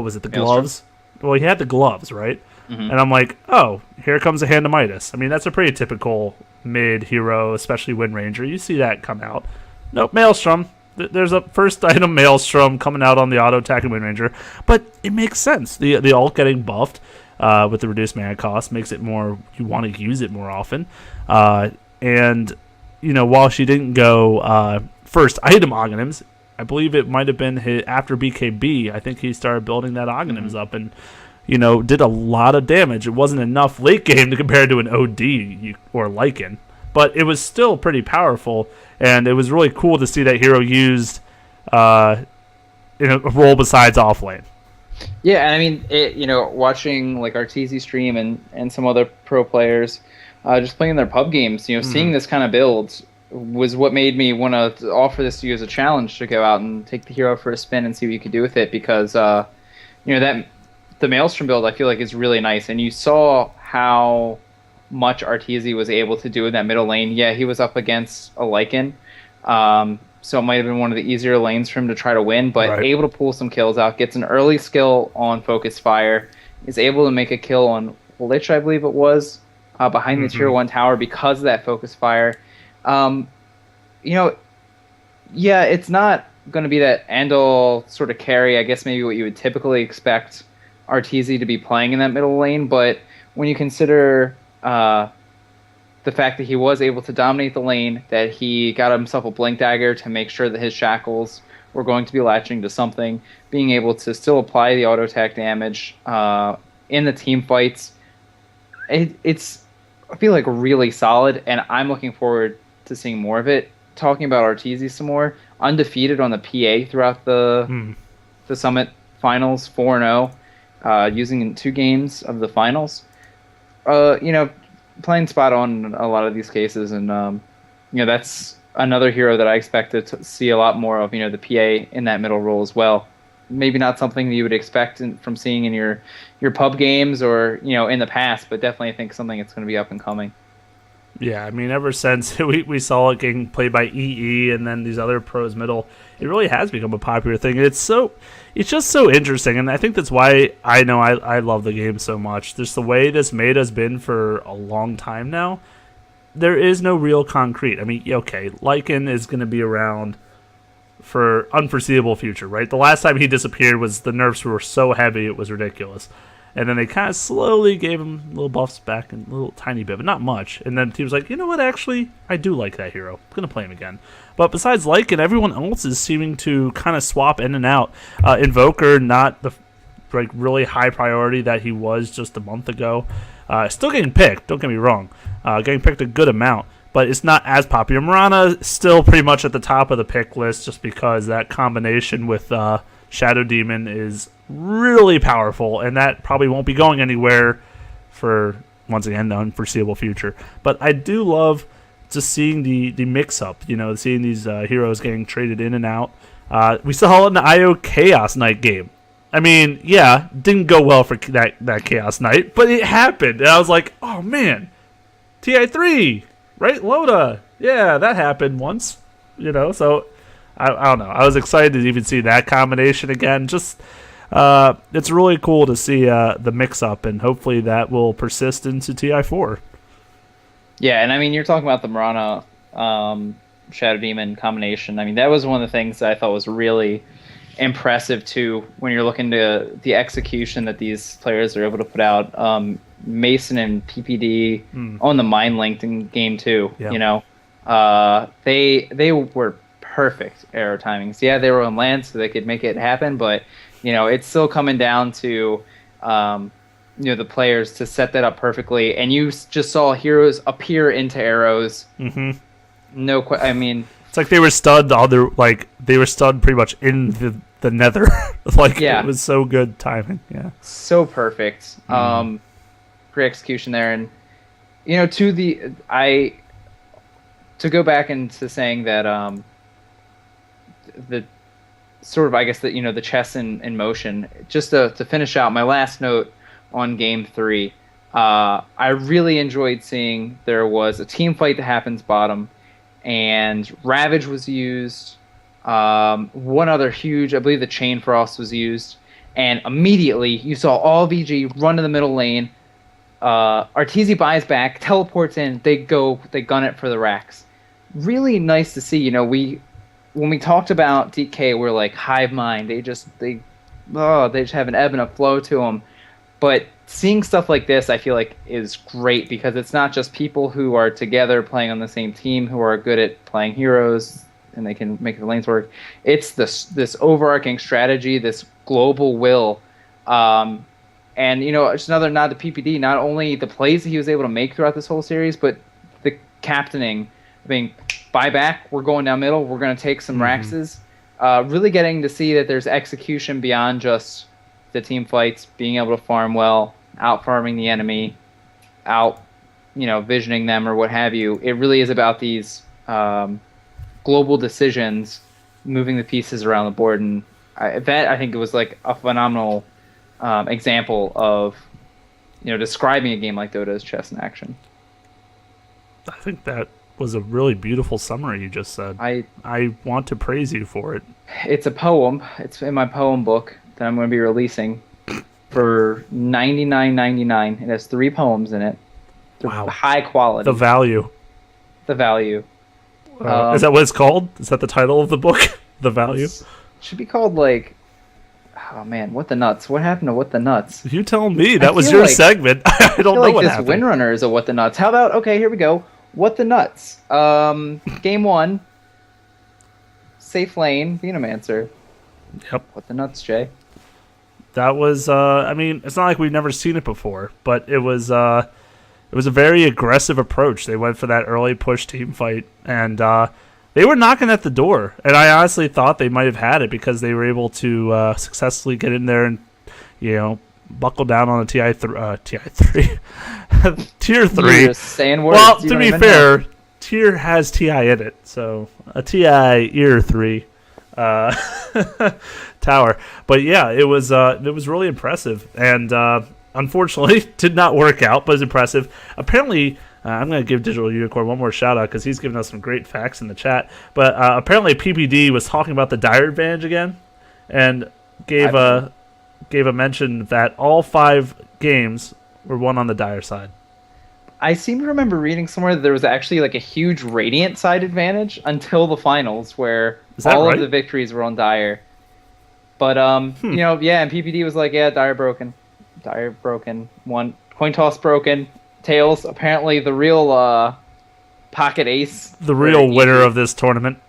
was it, the gloves? Well, he had the gloves, right? Mm-hmm. And I'm like, oh, here comes a Hand of Midas. I mean, that's a pretty typical mid hero, especially Wind Ranger. You see that come out. Nope, Maelstrom. There's a first item Maelstrom coming out on the auto attack and Wind Ranger, but it makes sense. The ult getting buffed with the reduced mana cost makes it more, you want to use it more often. And while she didn't go first item Oghanims, I believe it might have been after BKB. I think he started building that Oghanims up and did a lot of damage. It wasn't enough late game to compare to an OD or Lycan, but it was still pretty powerful, and it was really cool to see that hero used in a role besides offlane. Yeah, and I mean, watching like Arteezy stream and some other pro players just playing their pub games, seeing this kind of build was what made me want to offer this to you as a challenge to go out and take the hero for a spin and see what you could do with it, because that the Maelstrom build I feel like is really nice, and you saw how much Arteezy was able to do in that middle lane. Yeah, he was up against a Lycan, so it might have been one of the easier lanes for him to try to win, but right. Able to pull some kills out, gets an early skill on Focus Fire, is able to make a kill on Lich, I believe it was, behind the Tier 1 tower because of that Focus Fire. Yeah, it's not going to be that end-all sort of carry, I guess maybe what you would typically expect Arteezy to be playing in that middle lane, but when you consider the fact that he was able to dominate the lane, that he got himself a Blink Dagger to make sure that his shackles were going to be latching to something, being able to still apply the auto attack damage in the team fights, it's I feel like really solid, and I'm looking forward to seeing more of it. Talking about Arteezy some more, undefeated on the PA throughout the Summit Finals, 4-0. Using in 2 games of the finals, playing spot on in a lot of these cases, and that's another hero that I expect to see a lot more of. The PA in that middle role as well. Maybe not something that you would expect from seeing in your pub games or in the past, but definitely I think something that's going to be up and coming. Yeah, I mean, ever since we saw it getting played by EE and then these other pros middle, it really has become a popular thing. It's just so interesting, and I think that's why I love the game so much. Just the way this meta's been for a long time now, there is no real concrete. I mean, okay, Lycan is going to be around for unforeseeable future, right? The last time he disappeared was the nerfs were so heavy it was ridiculous. And then they kind of slowly gave him little buffs back, and a little tiny bit, but not much. And then the team was like, you know what, actually, I do like that hero. I'm going to play him again. But besides Lycan, everyone else is seeming to kind of swap in and out. Invoker, not the really high priority that he was just a month ago. Still getting picked, don't get me wrong. Getting picked a good amount, but it's not as popular. Mirana still pretty much at the top of the pick list just because that combination with Shadow Demon is really powerful, and that probably won't be going anywhere for, once again, the unforeseeable future. But I do love just seeing the mix-up, seeing these heroes getting traded in and out. We saw it in the IO Chaos Knight game. I mean, yeah, didn't go well for that Chaos Knight, but it happened. And I was like, oh, man, TI3, right? Loda. Yeah, that happened once, so I don't know. I was excited to even see that combination again. Just it's really cool to see the mix-up, and hopefully that will persist into TI4. Yeah, and I mean, you're talking about the Mirana Shadow Demon combination. I mean, that was one of the things that I thought was really impressive, too, when you're looking to the execution that these players are able to put out. Mason and PPD on the Mind Linked in Game 2, they were perfect arrow timings. Yeah, they were on land, so they could make it happen, but it's still coming down to the players to set that up perfectly, and you just saw heroes appear into arrows. Mm-hmm. I mean, it's like they were stunned on their they were stunned pretty much in the nether. Yeah. It was so good timing. Yeah, so perfect. Great execution there, and to go back into saying that the sort of, I guess, that the chess in motion. Just to finish out my last note on Game 3, I really enjoyed seeing there was a team fight that happens bottom, and Ravage was used. One other huge, I believe the Chain Frost was used, and immediately you saw all VG run to the middle lane. Arteezy buys back, teleports in, they gun it for the racks. Really nice to see. When we talked about DK, we're like hive mind. They just have an ebb and a flow to them. But seeing stuff like this, I feel like, is great, because it's not just people who are together playing on the same team who are good at playing heroes and they can make the lanes work. It's this overarching strategy, this global will. And just another nod to PPD. Not only the plays that he was able to make throughout this whole series, but the captaining. Buy back. We're going down middle. We're going to take some Raxes. Really getting to see that there's execution beyond just the team fights, being able to farm well, out farming the enemy, visioning them or what have you. It really is about these global decisions, moving the pieces around the board, and I think it was like a phenomenal example of describing a game like Dota as chess in action. I think that was a really beautiful summary you just said. I want to praise you for it. It's a poem. It's in my poem book that I'm going to be releasing for $99.99. It has 3 poems in it. They're Wow. high quality. The value. The value. Is that what it's called? Is that the title of the book? The value? It should be called oh man, What the Nuts? What happened to What the Nuts? You tell me. That was feel your like- segment. I don't know what this happened. Windrunner is a What the Nuts. How about, okay, here we go. What the Nuts? Game 1. Safe lane, Venomancer. Yep. What the Nuts, Jay? That was it's not like we've never seen it before, but it was a very aggressive approach. They went for that early push team fight, and they were knocking at the door. And I honestly thought they might have had it, because they were able to successfully get in there and buckle down on a tier 3. You're just saying words. Well, you to don't be even fair, know. tier has TI in it, so a TI ear 3 tower. But yeah, it was really impressive, and unfortunately did not work out, but it's impressive. Apparently, I'm going to give Digital Unicorn one more shout out, because he's given us some great facts in the chat. But apparently PPD was talking about the Dire advantage again, and gave a mention that all 5 games were won on the Dire side. I seem to remember reading somewhere that there was actually a huge Radiant side advantage until the finals, where all right? of the victories were on Dire. But and PPD was like, yeah, Dire broken. One coin toss broken. Tails, apparently the real pocket ace. The real winner of this tournament.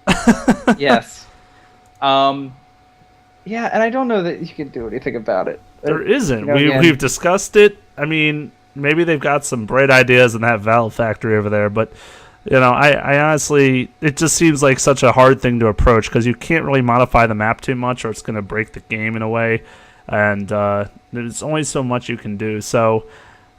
Yes. Yeah, and I don't know that you can do anything about it. There isn't. Again, We've discussed it. I mean, maybe they've got some bright ideas in that Valve factory over there, but I honestly, it just seems like such a hard thing to approach, because you can't really modify the map too much, or it's going to break the game in a way, and there's only so much you can do. So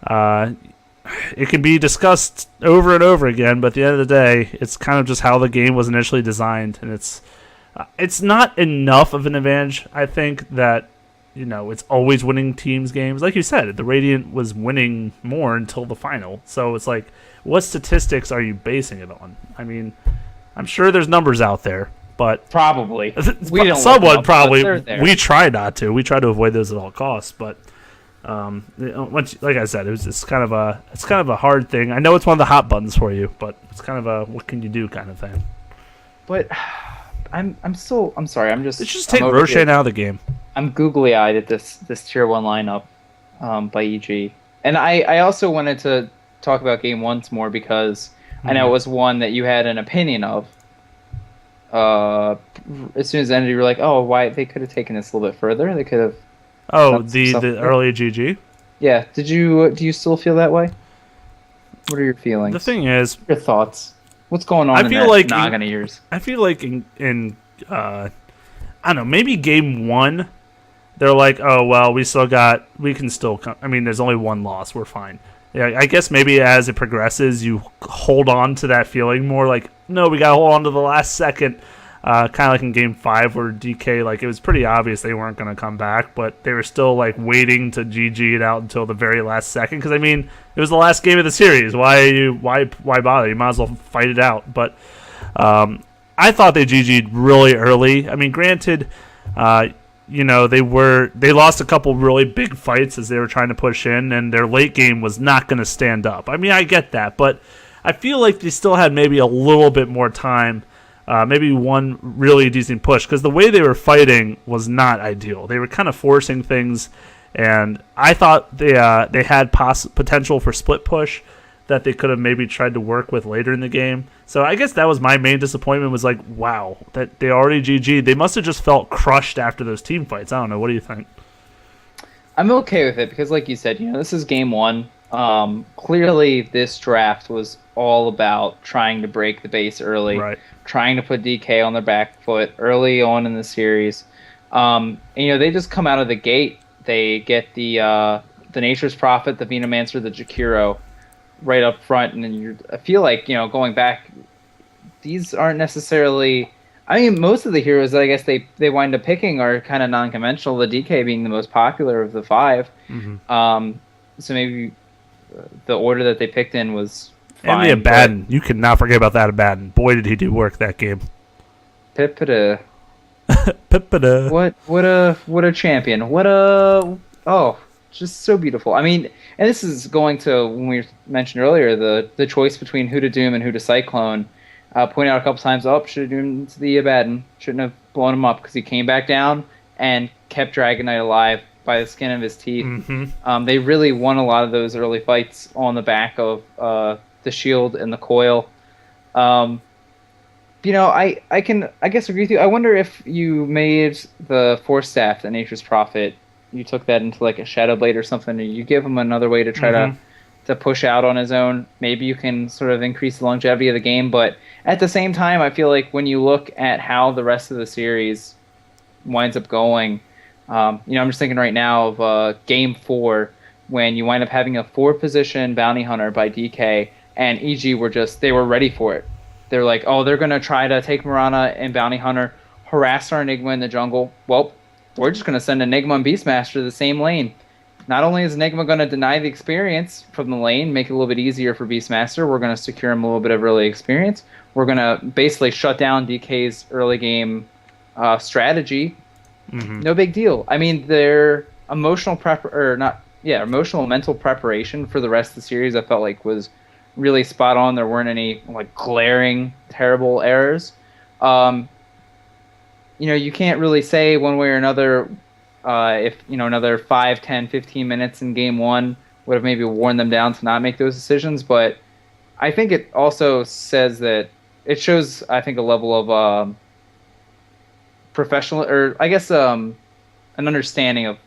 it can be discussed over and over again, but at the end of the day, it's kind of just how the game was initially designed, and it's not enough of an advantage, I think, that it's always winning teams games. Like you said, the Radiant was winning more until the final. So it's like, what statistics are you basing it on? I mean, I'm sure there's numbers out there, but probably we don't someone up, probably. We try not to. We try to avoid those at all costs. But once, like I said, it's kind of a hard thing. I know it's one of the hot buttons for you, but it's kind of a what can you do kind of thing. But I'm sorry. Let's just take Roshan out of the game. I'm googly eyed at this tier 1 lineup by EG, and I also wanted to talk about game 1 more, because I know it was one that you had an opinion of. As soon as it ended, you were like, "Oh, why they could have taken this a little bit further? They could have." Oh, the early GG. Yeah. Do you still feel that way? What are your The feelings? thing is, Your thoughts? What's going on I in feel that like in, noggin of yours? I feel like in I don't know, maybe game one, they're like, oh well, we can still come. I mean, there's only one loss, we're fine. Yeah, I guess maybe as it progresses, you hold on to that feeling more. Like, no, we gotta hold on to the last second. Kind of like in Game 5 where DK, like, it was pretty obvious they weren't going to come back, but they were still, like, waiting to GG it out until the very last second. Because, I mean, it was the last game of the series. Why bother? You might as well fight it out. But I thought they GG'd really early. I mean, granted, they lost a couple really big fights as they were trying to push in, and their late game was not going to stand up. I mean, I get that, but I feel like they still had maybe a little bit more time. Maybe one really decent push, because the way they were fighting was not ideal. They were kind of forcing things, and I thought they had potential for split push that they could have maybe tried to work with later in the game. So I guess that was my main disappointment, was like, wow, that they already GG'd. They must have just felt crushed after those team fights. I don't know. What do you think? I'm okay with it because, like you said, this is game one. Clearly, this draft was all about trying to break the base early, Right. trying to put DK on their back foot early on in the series. They just come out of the gate. They get the Nature's Prophet, the Venomancer, the Jakiro right up front, and then I feel like going back, these aren't necessarily. I mean, most of the heroes that I guess they wind up picking are kind of non-conventional. The DK being the most popular of the five. Mm-hmm. So maybe the order that they picked in was fine. And the Abaddon. You cannot forget about that Abaddon. Boy, did he do work that game. Pipita. Pipita. What a champion. Just so beautiful. I mean, and this is going to when we mentioned earlier the choice between who to doom and who to cyclone. Point out a couple times, should have doomed the Abaddon. Shouldn't have blown him up because he came back down and kept Dragon Knight alive by the skin of his teeth. Mm-hmm. They really won a lot of those early fights on the back of the shield and the coil. I guess agree with you. I wonder if you made the Force Staff, the Nature's Prophet, you took that into like a Shadow Blade or something, and you give him another way to try to push out on his own. Maybe you can sort of increase the longevity of the game, but at the same time, I feel like when you look at how the rest of the series winds up going, I'm just thinking right now of Game 4 when you wind up having a 4-position Bounty Hunter by DK, and EG they were ready for it. They're like, they're going to try to take Mirana and Bounty Hunter, harass our Enigma in the jungle. Well, we're just going to send Enigma and Beastmaster to the same lane. Not only is Enigma going to deny the experience from the lane, make it a little bit easier for Beastmaster, we're going to secure him a little bit of early experience. We're going to basically shut down DK's early game strategy. Mm-hmm. No big deal. I mean, their emotional mental preparation for the rest of the series, I felt like was really spot on. There weren't any like glaring, terrible errors. You can't really say one way or another if another 5, 10, 15 minutes in game one would have maybe worn them down to not make those decisions. But I think it also says that it shows, I think, a level of professional, or I guess an understanding of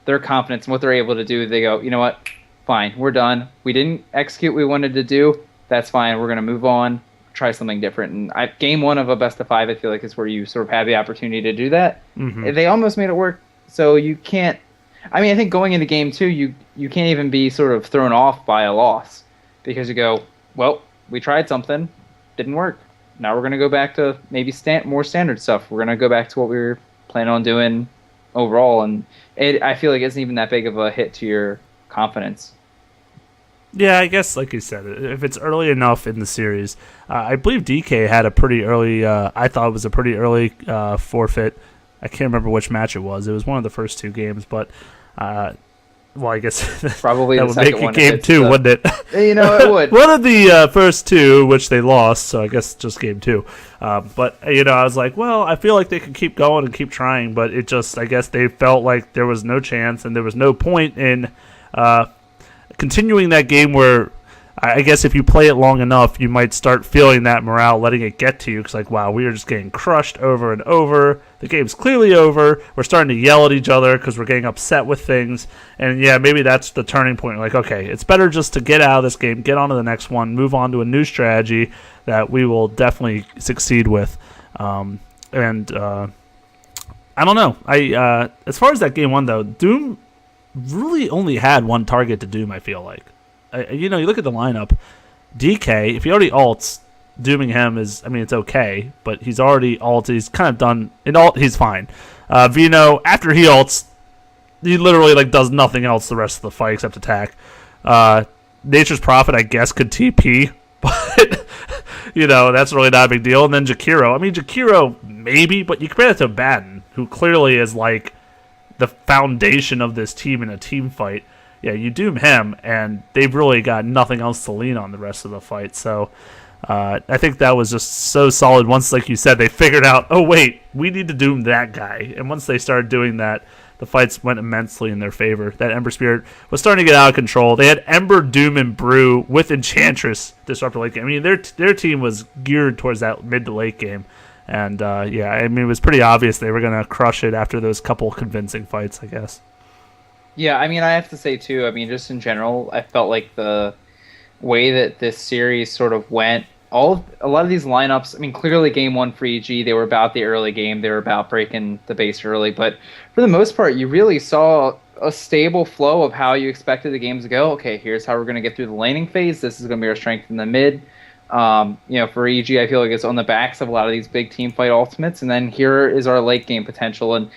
their confidence and what they're able to do. They go, you know what? Fine, we're done. We didn't execute what we wanted to do. That's fine. We're going to move on, try something different. And game one of a best of 5, I feel like, is where you sort of have the opportunity to do that. Mm-hmm. They almost made it work, so you can't. I mean, I think going into game 2, you can't even be sort of thrown off by a loss because you go, well, we tried something, didn't work. Now we're going to go back to maybe more standard stuff. We're going to go back to what we were planning on doing overall, and I feel like it isn't even that big of a hit to your confidence. Yeah, I guess, like you said, if it's early enough in the series, I believe DK had a pretty early. I thought it was a pretty early forfeit. I can't remember which match it was. It was one of the first 2 games, but I guess probably that the would second make it one game 2, wouldn't it? It would. One of the first 2, which they lost, so I guess just game 2. But I was like, well, I feel like they could keep going and keep trying, but it just, I guess they felt like there was no chance and there was no point in continuing that game where I guess if you play it long enough, you might start feeling that morale, letting it get to you. It's like, wow, we are just getting crushed over and over. The game's clearly over. We're starting to yell at each other because we're getting upset with things. And yeah, maybe that's the turning point. Like, okay, it's better just to get out of this game, get on to the next one, move on to a new strategy that we will definitely succeed with. I don't know. As far as that game one, though, Doom really only had one target to Doom, I feel like. You look at the lineup. DK, if he already ults, dooming him is, it's okay, but he's already ulted. He's kind of done. In ult, he's fine. Vino, after he ults, he literally does nothing else the rest of the fight except attack. Nature's Prophet, I guess, could TP, but that's really not a big deal. And then Jakiro. Jakiro maybe, but you compare it to Batten, who clearly is the foundation of this team in a team fight. Yeah, you doom him, and they've really got nothing else to lean on the rest of the fight. So I think that was just so solid. Once, like you said, they figured out, oh, wait, we need to doom that guy. And once they started doing that, the fights went immensely in their favor. That Ember Spirit was starting to get out of control. They had Ember, Doom, and Brew with Enchantress disrupt the late game. Their team was geared towards that mid to late game. And, it was pretty obvious they were going to crush it after those couple convincing fights, I guess. Yeah, I have to say, too, just in general, I felt like the way that this series sort of went, a lot of these lineups, clearly game one for EG, they were about the early game, they were about breaking the base early, but for the most part, you really saw a stable flow of how you expected the games to go. Okay, here's how we're going to get through the laning phase, this is going to be our strength in the mid. For EG, I feel like it's on the backs of a lot of these big team fight ultimates, and then here is our late game potential, and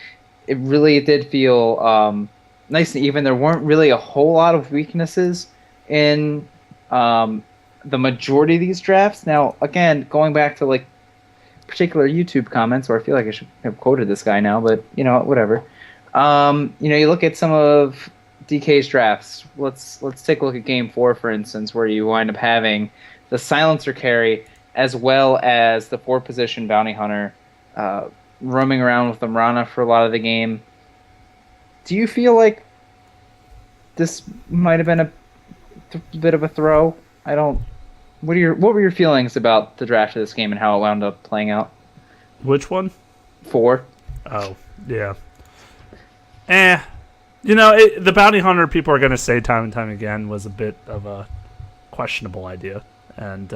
it really did feel nice and even. There weren't really a whole lot of weaknesses in the majority of these drafts. Now, again, going back to particular YouTube comments, or I feel like I should have quoted this guy now, but whatever. You look at some of DK's drafts. Let's take a look at Game 4, for instance, where you wind up having the Silencer carry as well as the 4-position Bounty Hunter roaming around with the Mirana for a lot of the game. Do you feel like this might have been a bit of a throw? What were your feelings about the draft of this game and how it wound up playing out? Which one? 4. Oh, yeah. The Bounty Hunter, people are going to say time and time again, was a bit of a questionable idea. And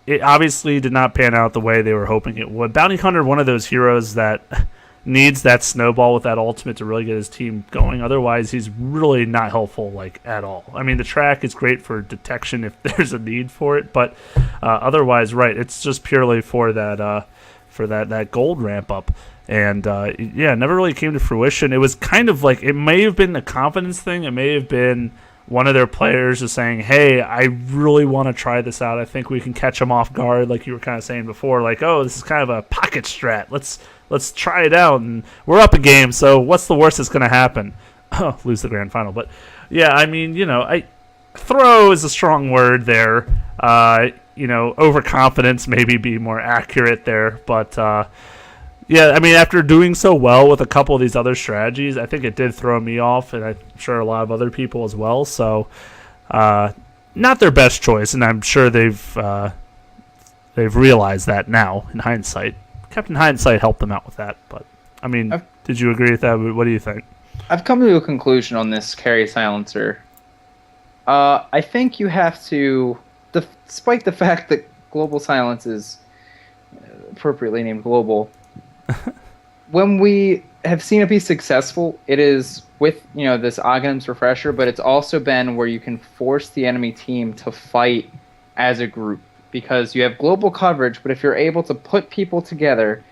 it obviously did not pan out the way they were hoping it would. Bounty Hunter, one of those heroes that needs that snowball with that ultimate to really get his team going. Otherwise, he's really not helpful at all. The track is great for detection if there's a need for it, but otherwise, right, it's just purely for that gold ramp up. And never really came to fruition. It was kind of it may have been a confidence thing. It may have been one of their players is saying, hey, I really want to try this out. I think we can catch them off guard, like you were kind of saying before. Oh, this is kind of a pocket strat. Let's try it out. And we're up a game, so what's the worst that's going to happen? Lose the grand final. But, yeah, throw is a strong word there. Overconfidence maybe be more accurate there. But, after doing so well with a couple of these other strategies, I think it did throw me off, and I'm sure a lot of other people as well. So, not their best choice, and I'm sure they've realized that now in hindsight. Captain Hindsight helped them out with that, but did you agree with that? What do you think? I've come to a conclusion on this carry silencer. I think you have to, despite the fact that Global Silence is appropriately named Global. When we have seen it be successful, it is with this Aghanim's Refresher, but it's also been where you can force the enemy team to fight as a group because you have global coverage, but if you're able to put people together,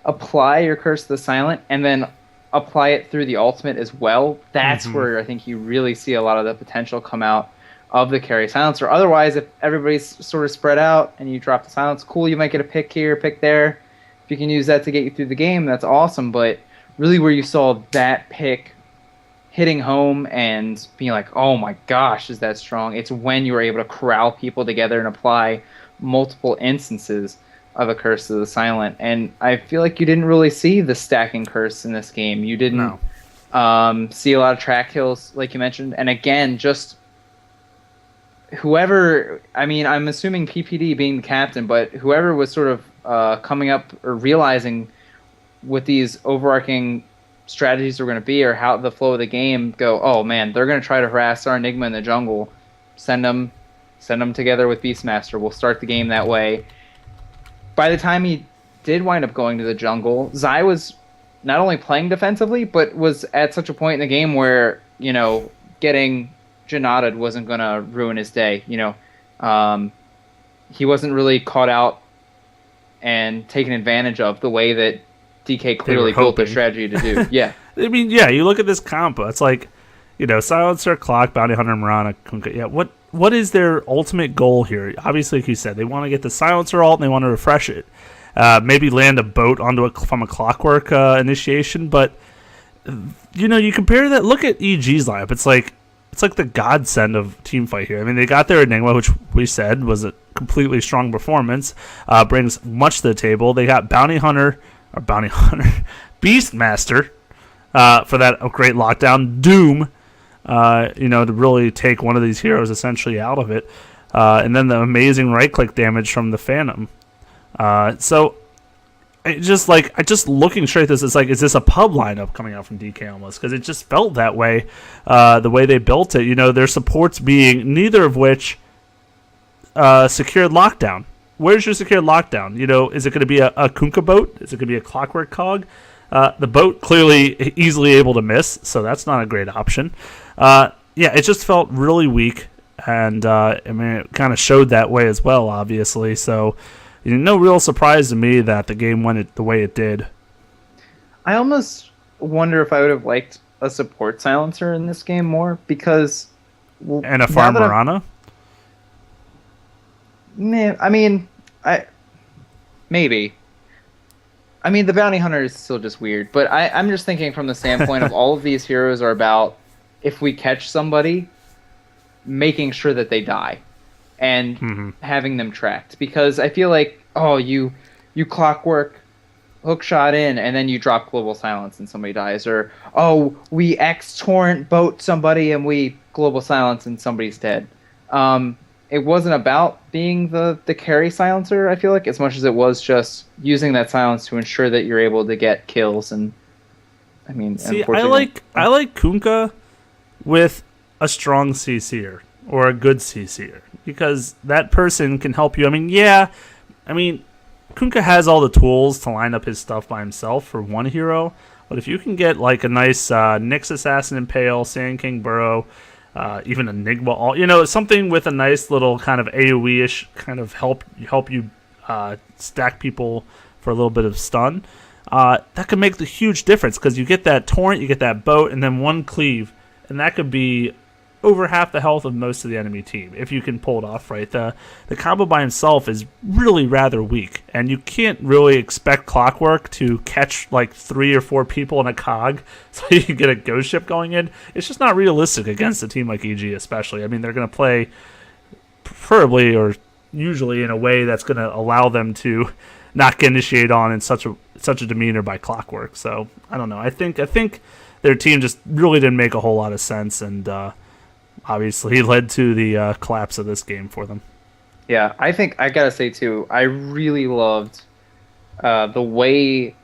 apply your Curse of the Silent, and then apply it through the ultimate as well, that's where I think you really see a lot of the potential come out of the carry silencer. Otherwise, if everybody's sort of spread out and you drop the silence, cool, you might get a pick here, pick there. If you can use that to get you through the game, that's awesome. But really where you saw that pick hitting home and being like, oh my gosh, is that strong? It's when you were able to corral people together and apply multiple instances of a Curse of the Silent. And I feel like you didn't really see the stacking curse in this game. You didn't see a lot of track kills, like you mentioned. And again, just whoever, I mean, I'm assuming PPD being the captain, but whoever was sort of coming up or realizing what these overarching strategies are going to be or how the flow of the game go, oh man, they're going to try to harass our Enigma in the jungle. Send them, send them together with Beastmaster. We'll start the game that way. By the time he did wind up going to the jungle, Zai was not only playing defensively, but was at such a point in the game where, getting Janata'd wasn't going to ruin his day. He wasn't really caught out and taken advantage of the way that DK clearly built their strategy to do. Yeah. I mean, yeah, you look at this combo. It's like, Silencer, Clock, Bounty Hunter, Mirana, Kunkka. Yeah, what is their ultimate goal here? Obviously, like you said, they want to get the Silencer ult and they want to refresh it. Maybe land a boat from a Clockwork initiation, but you compare that. Look at EG's lineup. It's like the godsend of teamfight here. I mean, they got their Enigma, which we said was a completely strong performance, brings much to the table. They got Bounty Hunter, Beastmaster for that great lockdown. Doom, to really take one of these heroes essentially out of it, and then the amazing right-click damage from the Phantom. So I just looking straight at this, it's like, is this a pub lineup coming out from DK almost? Because it just felt that way, the way they built it. Their supports being neither of which secured lockdown. Where's your secured lockdown? Is it going to be a Kunkka boat? Is it going to be a Clockwork cog? The boat clearly easily able to miss, so that's not a great option. It just felt really weak, and it kind of showed that way as well, obviously. So, no real surprise to me that the game went the way it did. I almost wonder if I would have liked a support silencer in this game more, because... And a farm Mirana? Maybe. I mean, the Bounty Hunter is still just weird, but I'm just thinking from the standpoint of all of these heroes are about, if we catch somebody, making sure that they die and having them tracked. Because I feel like, you Clockwork, hook shot in, and then you drop Global Silence and somebody dies. Or, we X-Torrent boat somebody and we Global Silence and somebody's dead. It wasn't about being the carry silencer, I feel like, as much as it was just using that silence to ensure that you're able to get kills. And I mean, see, I like Kunkka with a strong CC'er or a good CC'er, because that person can help you. Kunkka has all the tools to line up his stuff by himself for one hero, but if you can get like a nice Nyx Assassin Impale, Sand King Burrow, even Enigma, something with a nice little kind of AoE-ish kind of help you stack people for a little bit of stun, that could make the huge difference, because you get that torrent, you get that boat, and then one cleave, and that could be over half the health of most of the enemy team if you can pull it off right. The combo by himself is really rather weak, and you can't really expect Clockwork to catch like 3 or 4 people in a cog so you can get a ghost ship going in. It's just not realistic against a team like EG, especially. I mean, they're going to play preferably or usually in a way that's going to allow them to not get initiated on in such a demeanor by Clockwork. So I don't know. I think their team just really didn't make a whole lot of sense, and obviously led to the collapse of this game for them. Yeah, I think I gotta say too, I really loved the way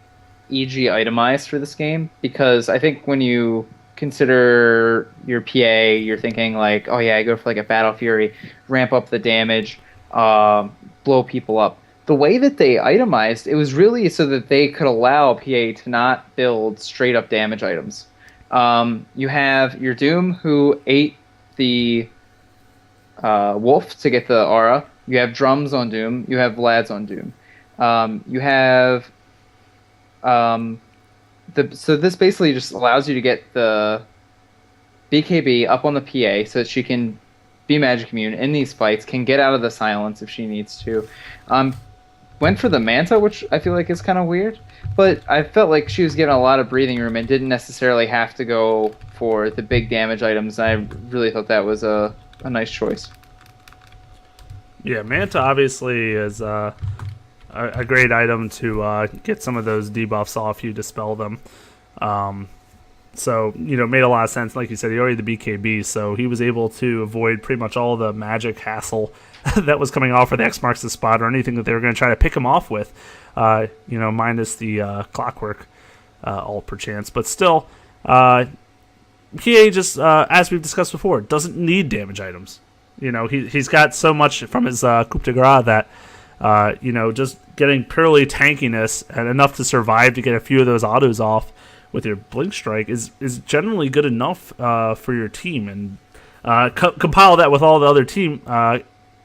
EG itemized for this game, because I think when you consider your PA, you're thinking like, oh yeah, I go for like a Battle Fury, ramp up the damage, blow people up. The way that they itemized, it was really so that they could allow PA to not build straight up damage items. You have your Doom, who ate the wolf to get the aura. You have drums on Doom. You have lads on Doom. You have so this basically just allows you to get the BKB up on the PA so that she can be magic immune in these fights, can get out of the silence if she needs to. Went for the Manta, which I feel like is kind of weird, but I felt like she was given a lot of breathing room and didn't necessarily have to go for the big damage items. I really thought that was a nice choice. Yeah, Manta obviously is a great item to get some of those debuffs off you, dispel them. So, made a lot of sense. Like you said, he already had the BKB, so he was able to avoid pretty much all the magic hassle that was coming off for the X marks the spot or anything that they were going to try to pick him off with, minus the clockwork all perchance. But still, PA just, as we've discussed before, doesn't need damage items. He's got so much from his coup de grace that, just getting purely tankiness and enough to survive to get a few of those autos off with your blink strike is generally good enough for your team, and compile that with all the other team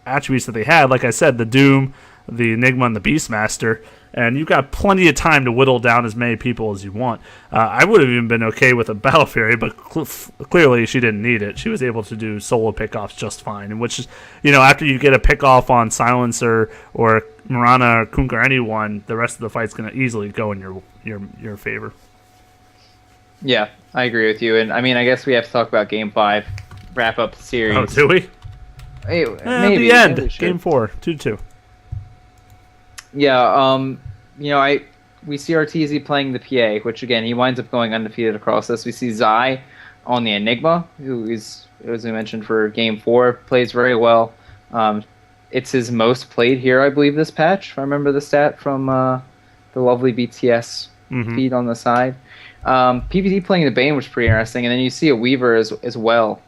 attributes that they had. Like I said, the Doom, the Enigma, and the Beastmaster, and you've got plenty of time to whittle down as many people as you want. I would have even been okay with a Battle Fury, but clearly she didn't need it. She was able to do solo pickoffs just fine, and which is, after you get a pickoff on Silencer or Marana or Kunk or anyone, the rest of the fight's going to easily go in your favor. Yeah, I agree with you. And I mean, I guess we have to talk about Game 5, wrap up the series. Oh, do we? Hey, maybe. The end, maybe Game 4, 2-2. Yeah, we see RTZ playing the PA, which again, he winds up going undefeated across this. We see Zai on the Enigma, who is, as we mentioned, for Game 4, plays very well. It's his most played hero, I believe, this patch, if I remember the stat from the lovely BTS feed on the side. PvT playing the Bane was pretty interesting, and then you see a Weaver as well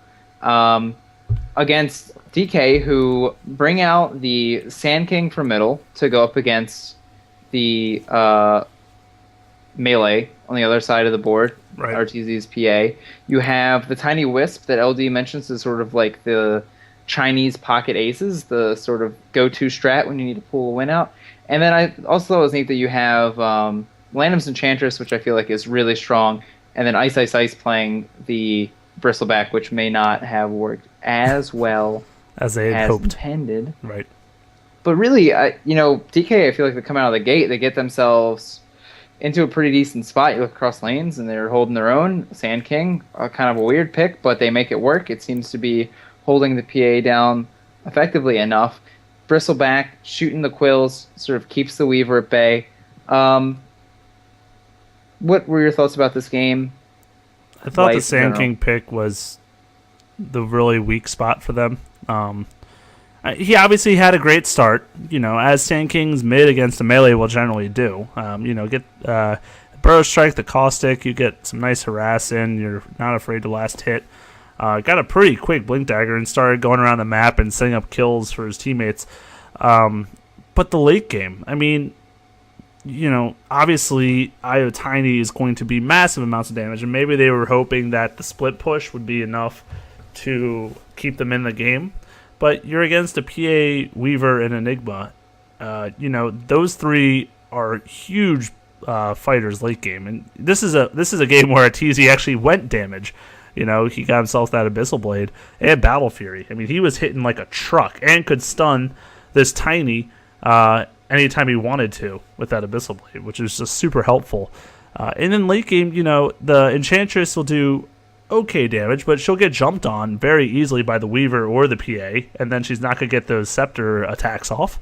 against DK, who bring out the Sand King for middle to go up against the melee on the other side of the board, right. RTZ's PA. You have the Tiny Wisp that LD mentions is sort of like the Chinese pocket aces, the sort of go-to strat when you need to pull a win out. And then I also thought it was neat that you have Landom's Enchantress, which I feel like is really strong, and then Ice Ice Ice playing the Bristleback, which may not have worked as well as they had hoped. Intended. Right. But really, DK, I feel like they come out of the gate, they get themselves into a pretty decent spot. You look across lanes, and they're holding their own. Sand King, kind of a weird pick, but they make it work. It seems to be holding the PA down effectively enough. Bristleback shooting the quills sort of keeps the Weaver at bay. What were your thoughts about this game? I thought the Sand King pick was the really weak spot for them. He obviously had a great start, as Sand King's mid against a melee will generally do. Get Burrow Strike, the Caustic, you get some nice harass in, you're not afraid to last hit. Got a pretty quick Blink Dagger and started going around the map and setting up kills for his teammates. But the late game, I mean, obviously IO Tiny is going to be massive amounts of damage, and maybe they were hoping that the split push would be enough to keep them in the game. But you're against a PA, Weaver, and Enigma. Those three are huge fighters late game, and this is a game where TZ actually went damage. He got himself that Abyssal Blade and Battle Fury. I mean, he was hitting like a truck and could stun this Tiny anytime he wanted to with that Abyssal Blade, which is just super helpful. And then late game, the Enchantress will do okay damage, but she'll get jumped on very easily by the Weaver or the PA, and then she's not going to get those Scepter attacks off.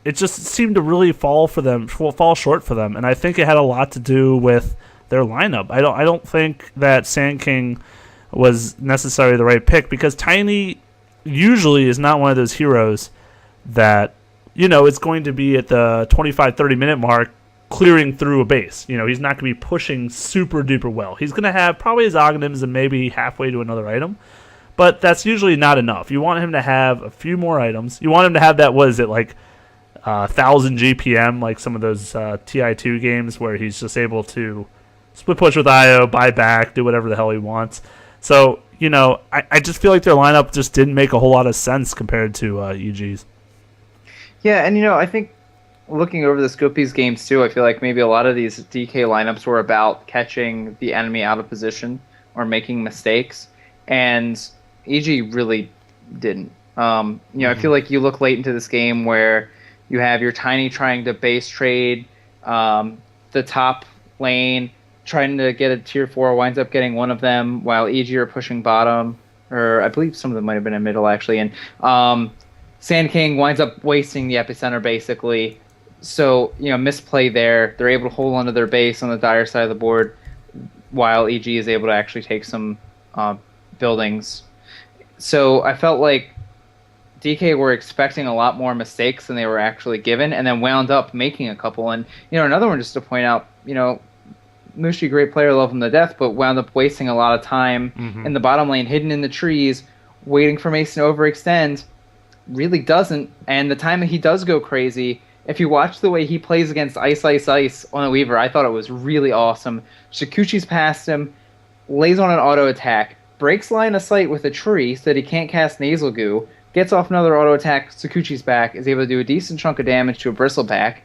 It just seemed to really fall short for them, and I think it had a lot to do with their lineup. I don't think that Sand King was necessarily the right pick, because Tiny usually is not one of those heroes that it's going to be at the 25-30 minute mark clearing through a base. He's not going to be pushing super duper well. He's going to have probably his Ognims and maybe halfway to another item, but that's usually not enough. You want him to have a few more items. You want him to have that, 1,000 GPM, like some of those TI2 games where he's just able to split push with IO, buy back, do whatever the hell he wants. So, I just feel like their lineup just didn't make a whole lot of sense compared to EG's. Yeah, and I think looking over the Scopies games too, I feel like maybe a lot of these DK lineups were about catching the enemy out of position or making mistakes, and EG really didn't. I feel like you look late into this game where you have your Tiny trying to base trade the top lane, trying to get a tier 4, winds up getting one of them, while EG are pushing bottom, or I believe some of them might have been in middle actually, and Sand King winds up wasting the epicenter basically. So, misplay there. They're able to hold onto their base on the dire side of the board. while EG is able to actually take some buildings. So I felt like DK were expecting a lot more mistakes than they were actually given, and then wound up making a couple. And another one just to point out, Mushi, great player, love him to death, but wound up wasting a lot of time in the bottom lane, hidden in the trees, waiting for Mason to overextend. Really doesn't, and the time that he does go crazy, if you watch the way he plays against Ice Ice Ice on a Weaver, I thought it was really awesome. Shikuchi's past him, lays on an auto attack, breaks line of sight with a tree so that he can't cast Nasal Goo, gets off another auto attack, Sakuchi's back, is able to do a decent chunk of damage to a Bristleback,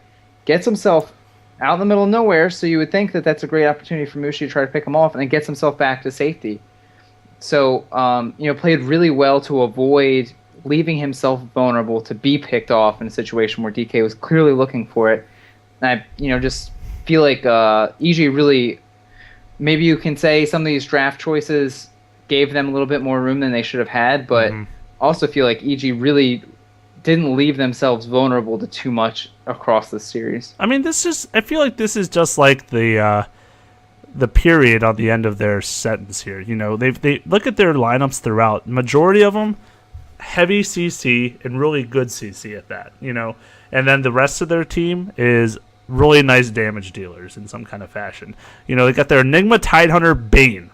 gets himself out in the middle of nowhere, so you would think that that's a great opportunity for Mushi to try to pick him off, and then gets himself back to safety. So, played really well to avoid leaving himself vulnerable to be picked off in a situation where DK was clearly looking for it. And I, just feel like EG really, maybe you can say some of these draft choices gave them a little bit more room than they should have had, but also feel like EG really didn't leave themselves vulnerable to too much across the series. I mean, I feel like this is just like the period on the end of their sentence here. They look at their lineups throughout. Majority of them, heavy CC and really good CC at that, and then the rest of their team is really nice damage dealers in some kind of fashion. They got their Enigma Tidehunter Bane.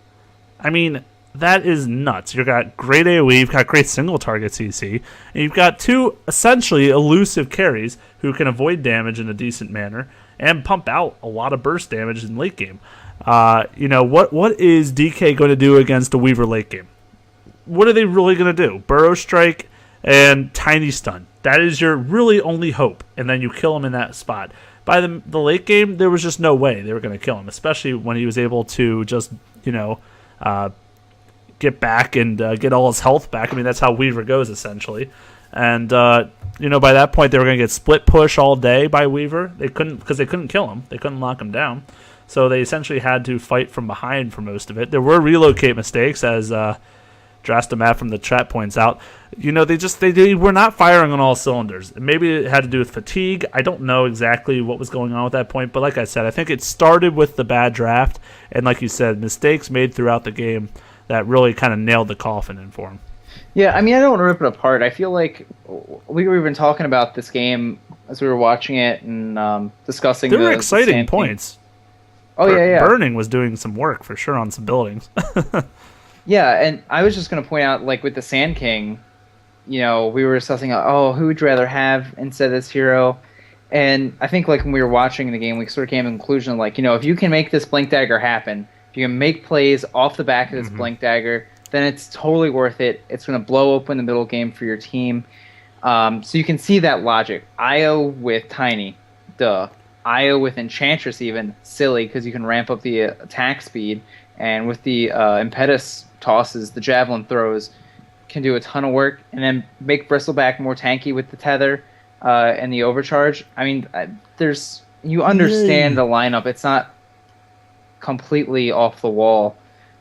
I mean, that is nuts. You've got great AoE, you've got great single target CC, and you've got two essentially elusive carries who can avoid damage in a decent manner and pump out a lot of burst damage in late game. What is DK going to do against a Weaver late game? What are they really going to do? Burrow Strike and Tiny Stun. That is your really only hope, and then you kill him in that spot. By the late game, there was just no way they were going to kill him, especially when he was able to just, get back and get all his health back. I mean, that's how Weaver goes, essentially. And, by that point, they were going to get split push all day by Weaver. Because they couldn't kill him. They couldn't lock him down. So they essentially had to fight from behind for most of it. There were relocate mistakes, as Drastomat from the chat points out. They were not firing on all cylinders. Maybe it had to do with fatigue. I don't know exactly what was going on at that point. But like I said, I think it started with the bad draft. And like you said, mistakes made throughout the game that really kind of nailed the coffin in for him. Yeah, I mean, I don't want to rip it apart. I feel like we were even talking about this game as we were watching it and discussing there were exciting points. Oh, yeah. Burning was doing some work for sure on some buildings. Yeah, and I was just going to point out, like, with the Sand King, we were discussing, who would you rather have instead of this hero? And I think, like, when we were watching the game, we sort of came to the conclusion, like, if you can make this Blink Dagger happen, if you can make plays off the back of this Blink Dagger, then it's totally worth it. It's going to blow open the middle game for your team. So you can see that logic. IO with Tiny, duh. IO with Enchantress even, silly, because you can ramp up the attack speed. And with the Impetus tosses, the Javelin throws, can do a ton of work. And then make Bristleback more tanky with the Tether and the Overcharge. I mean, you understand the lineup. It's not completely off the wall.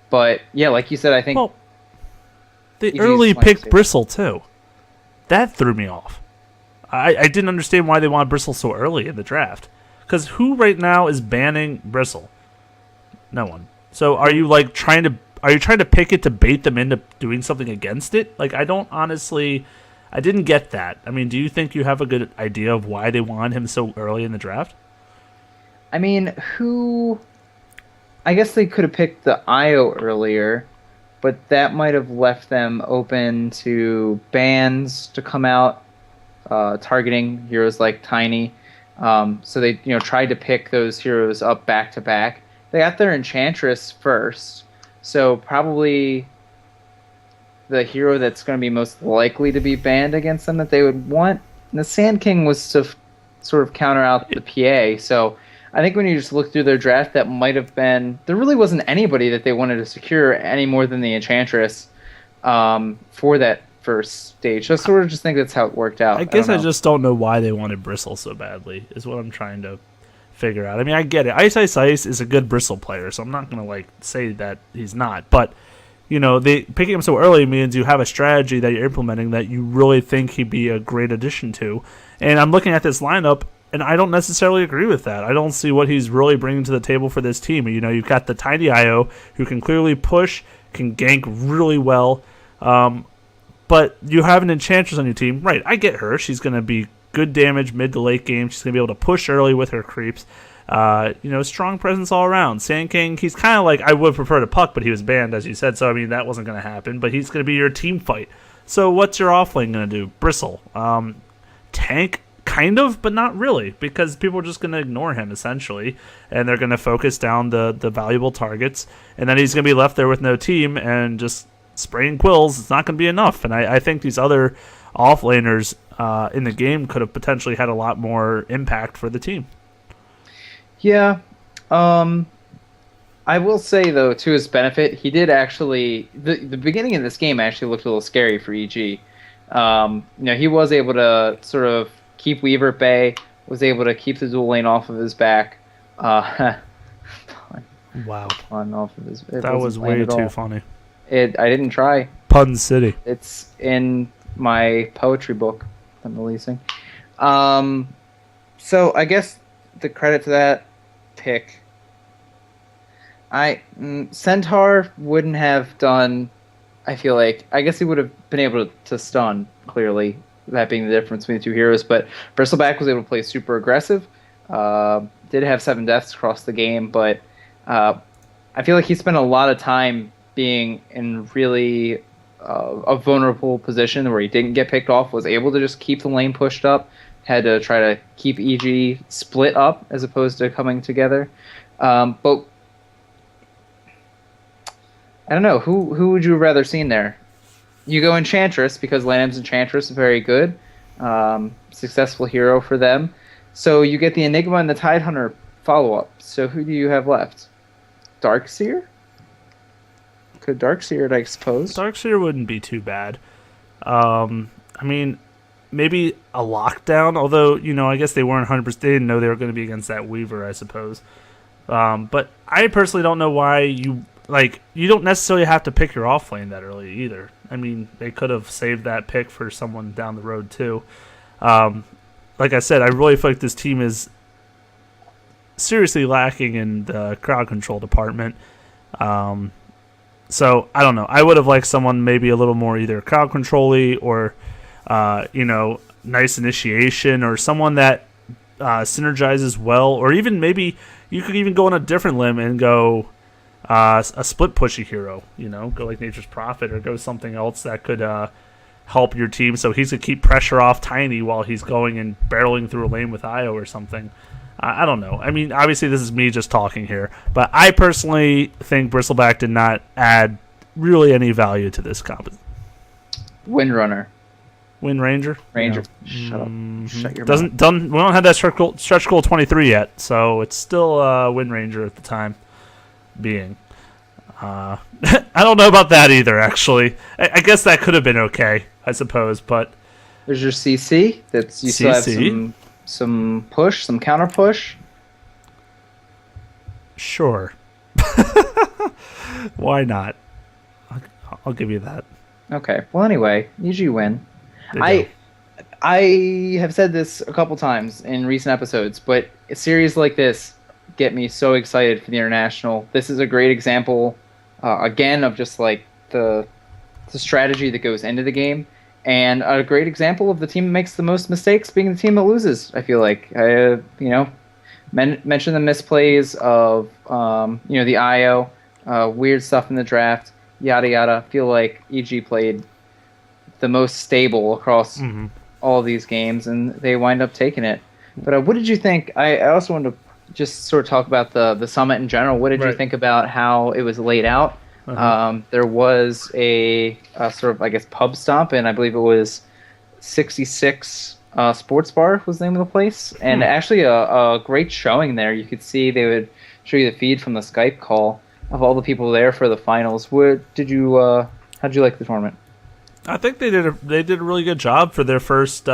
But, yeah, like you said, I think... Well, they early picked Bristle, too. That threw me off. I didn't understand why they wanted Bristle so early in the draft. Because who right now is banning Bristle? No one. So are you trying to pick it to bait them into doing something against it? Like, I didn't get that. I mean, do you think you have a good idea of why they wanted him so early in the draft? I mean, I guess they could have picked the IO earlier, but that might have left them open to bans to come out targeting heroes like Tiny. So they tried to pick those heroes up back to back. They got their Enchantress first, so probably the hero that's going to be most likely to be banned against them that they would want. And the Sand King was to sort of counter out the PA, so I think when you just look through their draft, that might have been... There really wasn't anybody that they wanted to secure any more than the Enchantress for that first stage. So I sort of just think that's how it worked out. I guess I just don't know why they wanted Bristle so badly, is what I'm trying to figure out. I mean, I get it. Ice Ice Ice is a good Bristle player, so I'm not going to say that he's not. But, picking him so early means you have a strategy that you're implementing that you really think he'd be a great addition to. And I'm looking at this lineup, And I don't necessarily agree with that. I don't see what he's really bringing to the table for this team. You know, you've got the tiny IO who can clearly push, can gank really well. But you have an Enchantress on your team. Right, I get her. She's going to be good damage mid to late game. She's going to be able to push early with her creeps. Strong presence all around. Sand King, he's kind of like, I would prefer to Puck, but he was banned, as you said. So, I mean, that wasn't going to happen. But he's going to be your team fight. So what's your offlane going to do? Bristle. Tank, kind of, but not really, because people are just going to ignore him, essentially, and they're going to focus down the valuable targets, and then he's going to be left there with no team, and just spraying quills, it's not going to be enough. And I think these other offlaners in the game could have potentially had a lot more impact for the team. Yeah. I will say, though, to his benefit, he did actually... The beginning of this game actually looked a little scary for EG. He was able to sort of keep Weaver at bay, was able to keep the dual lane off of his back. Wow. Off of his, that was way too funny. I didn't try. Pun City. It's in my poetry book I'm releasing. So I guess the credit to that pick... Centaur wouldn't have done... I feel like... I guess he would have been able to stun, clearly, that being the difference between the two heroes, but Bristleback was able to play super aggressive. Did have 7 deaths across the game, but I feel like he spent a lot of time being in really a vulnerable position where he didn't get picked off, was able to just keep the lane pushed up, had to try to keep EG split up as opposed to coming together. But I don't know, who would you rather seen there? You go Enchantress, because Lanham's Enchantress is very good. Successful hero for them. So you get the Enigma and the Tidehunter follow-up. So who do you have left? Darkseer? Could Darkseer, I suppose. Darkseer wouldn't be too bad. I mean, maybe a lockdown, although, I guess they weren't 100%. They didn't know they were going to be against that Weaver, I suppose. But I personally don't know why you don't necessarily have to pick your offlane that early either. I mean, they could have saved that pick for someone down the road too. Like I said, I really feel like this team is seriously lacking in the crowd control department. So I don't know. I would have liked someone maybe a little more either crowd control-y or nice initiation, or someone that synergizes well, or even maybe you could even go on a different limb and go a split pushy hero, go like Nature's Prophet, or go something else that could help your team, so he's going to keep pressure off Tiny while he's going and barreling through a lane with Io or something. I don't know. I mean, obviously this is me just talking here, but I personally think Bristleback did not add really any value to this comp. Windrunner. Wind Ranger? Ranger. Shut up. Shut your mouth. We don't have that stretch goal 23 yet, so it's still Wind Ranger at the time being. I don't know about that either, actually. I guess that could have been okay, I suppose, but... There's your CC. You still have some push, some counter push. Sure. Why not? I'll give you that. Okay. Well, anyway, EG win. I have said this a couple times in recent episodes, but a series like this get me so excited for the International. This is a great example, again, of just like the strategy that goes into the game, and a great example of the team that makes the most mistakes being the team that loses. I feel like mention the misplays of the IO, weird stuff in the draft, yada yada. I feel like EG played the most stable across all of these games, and they wind up taking it. But what did you think? I also wanted to just sort of talk about the summit in general. What did you think about how it was laid out? There was a sort of, I guess, pub stomp, and I believe it was 66 Sports Bar was the name of the place, and actually a great showing there. You could see they would show you the feed from the Skype call of all the people there for the finals. How'd you like the tournament? I think they did a really good job for their first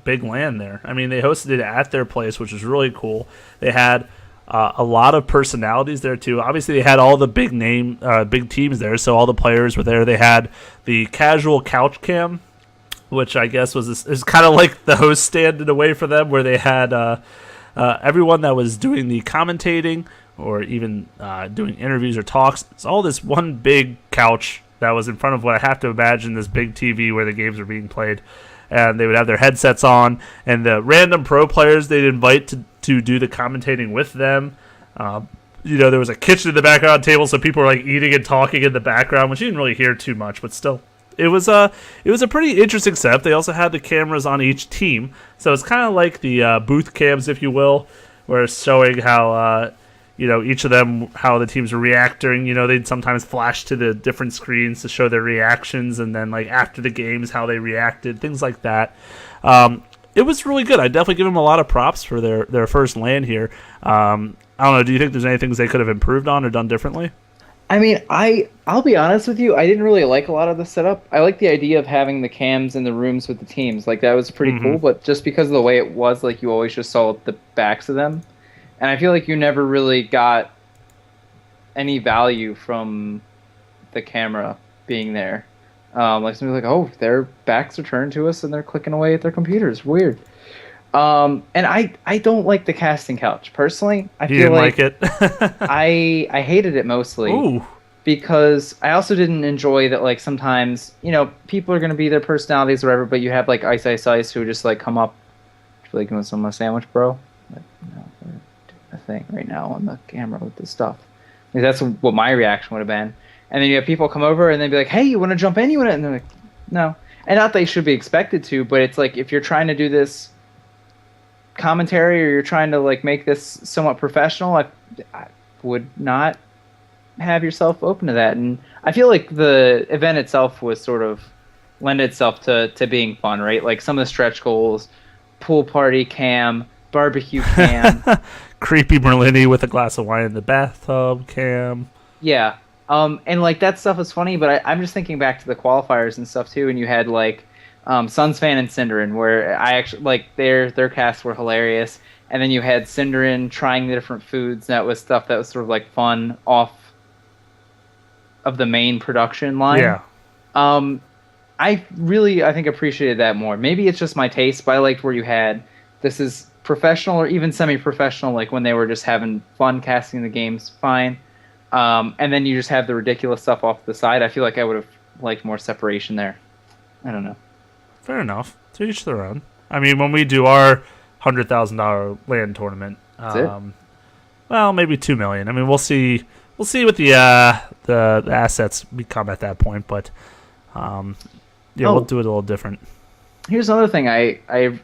big LAN there. I mean, they hosted it at their place, which was really cool. They had a lot of personalities there too. Obviously, they had all the big teams there, so all the players were there. They had the casual couch cam which I guess is kind of like the host stand in a way for them, where they had everyone that was doing the commentating or even doing interviews or talks. It's all this one big couch that was in front of what I have to imagine this big TV where the games are being played. And they would have their headsets on, and the random pro players they'd invite to do the commentating with them. There was a kitchen in the background table, so people were like eating and talking in the background, which you didn't really hear too much, but still. It was a pretty interesting setup. They also had the cameras on each team, so it's kind of like the booth cams, if you will, where it's showing how each of them, how the teams are reacting. They'd sometimes flash to the different screens to show their reactions, and then like after the games, how they reacted, things like that. It was really good. I definitely give them a lot of props for their first LAN here. I don't know. Do you think there's any things they could have improved on or done differently? I mean, I'll be honest with you. I didn't really like a lot of the setup. I like the idea of having the cams in the rooms with the teams. Like, that was pretty cool. But just because of the way it was, like, you always just saw the backs of them. And I feel like you never really got any value from the camera being there. Like, somebody's like, oh, their backs are turned to us and they're clicking away at their computers. Weird. And I don't like the casting couch personally. I feel like it. I hated it mostly. Ooh. Because I also didn't enjoy that, like, sometimes, people are going to be their personalities or whatever, but you have like Ice who just like come up, like, you want some of my sandwich, bro? Like, no, we're doing a thing right now on the camera with this stuff. Like, that's what my reaction would have been. And then you have people come over and they'd be like, hey, you want to jump in? You want to? And they're like, no. And not that they should be expected to, but it's like, if you're trying to do this commentary or you're trying to like make this somewhat professional, I would not have yourself open to that. And I feel like the event itself was sort of lend itself to being fun, right? Like some of the stretch goals, pool party cam, barbecue cam, creepy Merlini with a glass of wine in the bathtub cam. Yeah. And like that stuff was funny, but I'm just thinking back to the qualifiers and stuff too, and you had like Suns Fan and Cinderin, where I actually like their casts were hilarious, and then you had Cinderin trying the different foods. That was stuff that was sort of like fun off of the main production line. Yeah. I think appreciated that more. Maybe it's just my taste, but I liked where you had this is professional or even semi-professional, like when they were just having fun casting the games, fine. And then you just have the ridiculous stuff off the side. I feel like I would have liked more separation there. I don't know. Fair enough. To each their own. I mean, when we do our $100,000 land tournament, well, maybe $2 million. I mean, we'll see. We'll see what the assets become at that point, but we'll do it a little different. Here's another thing I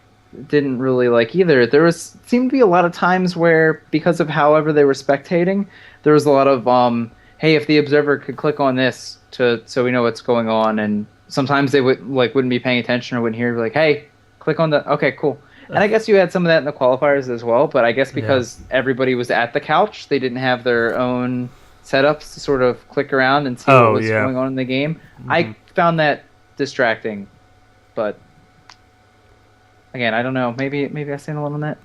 didn't really like either. There seemed to be a lot of times where, because of however they were spectating, there was a lot of hey, if the observer could click on this so we know what's going on, and sometimes they wouldn't be paying attention or wouldn't hear, like, hey, click on the okay, cool. And I guess you had some of that in the qualifiers as well, but I guess because everybody was at the couch, they didn't have their own setups to sort of click around and see what was going on in the game. Mm-hmm. I found that distracting, but again, I don't know. Maybe I stand alone on that.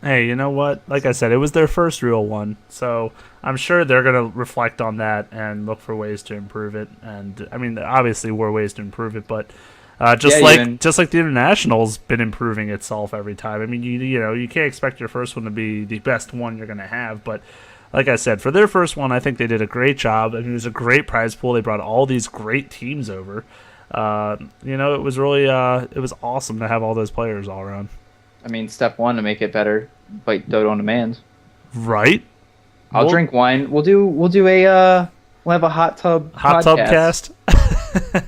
Hey, you know what? Like I said, it was their first real one, so I'm sure they're going to reflect on that and look for ways to improve it. And I mean, obviously, were ways to improve it, but just like the International's been improving itself every time. I mean, you can't expect your first one to be the best one you're going to have, but like I said, for their first one, I think they did a great job. I mean, it was a great prize pool. They brought all these great teams over. It was really it was awesome to have all those players all around. I mean, step one to make it better, fight DoD on demand. Right. I'll drink wine. We'll have a hot tub cast.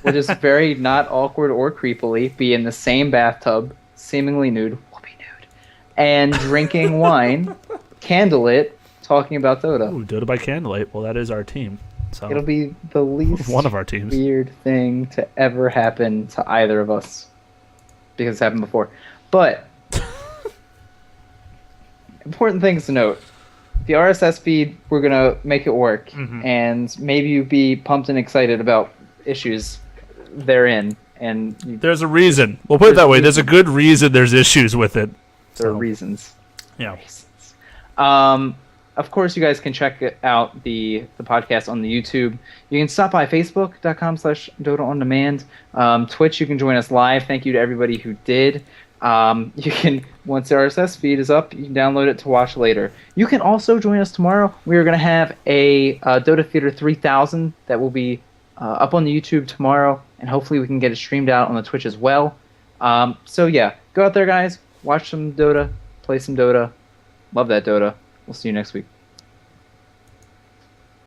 We'll just very not awkward or creepily be in the same bathtub, seemingly nude. We'll be nude. And drinking wine, candlelit, talking about Dota. Ooh, Dota by candlelight. Well, that is our team. So it'll be the least one of our teams weird thing to ever happen to either of us, because it's happened before. But important things to note. The RSS feed, we're going to make it work. Mm-hmm. And maybe you'd be pumped and excited about issues therein. And there's a reason. We'll put it that way. There's a good reason there's issues with it. There are reasons. Yeah. Reasons. of course, you guys can check out the podcast on the YouTube. You can stop by facebook.com/Dota on Demand. Twitch, you can join us live. Thank you to everybody who did. You can, once the RSS feed is up, you can download it to watch later. You can also join us tomorrow. We are going to have a Dota Theater 3000 that will be up on the YouTube tomorrow, and hopefully we can get it streamed out on the Twitch as well. So yeah, go out there, guys. Watch some Dota, play some Dota. Love that Dota. We'll see you next week.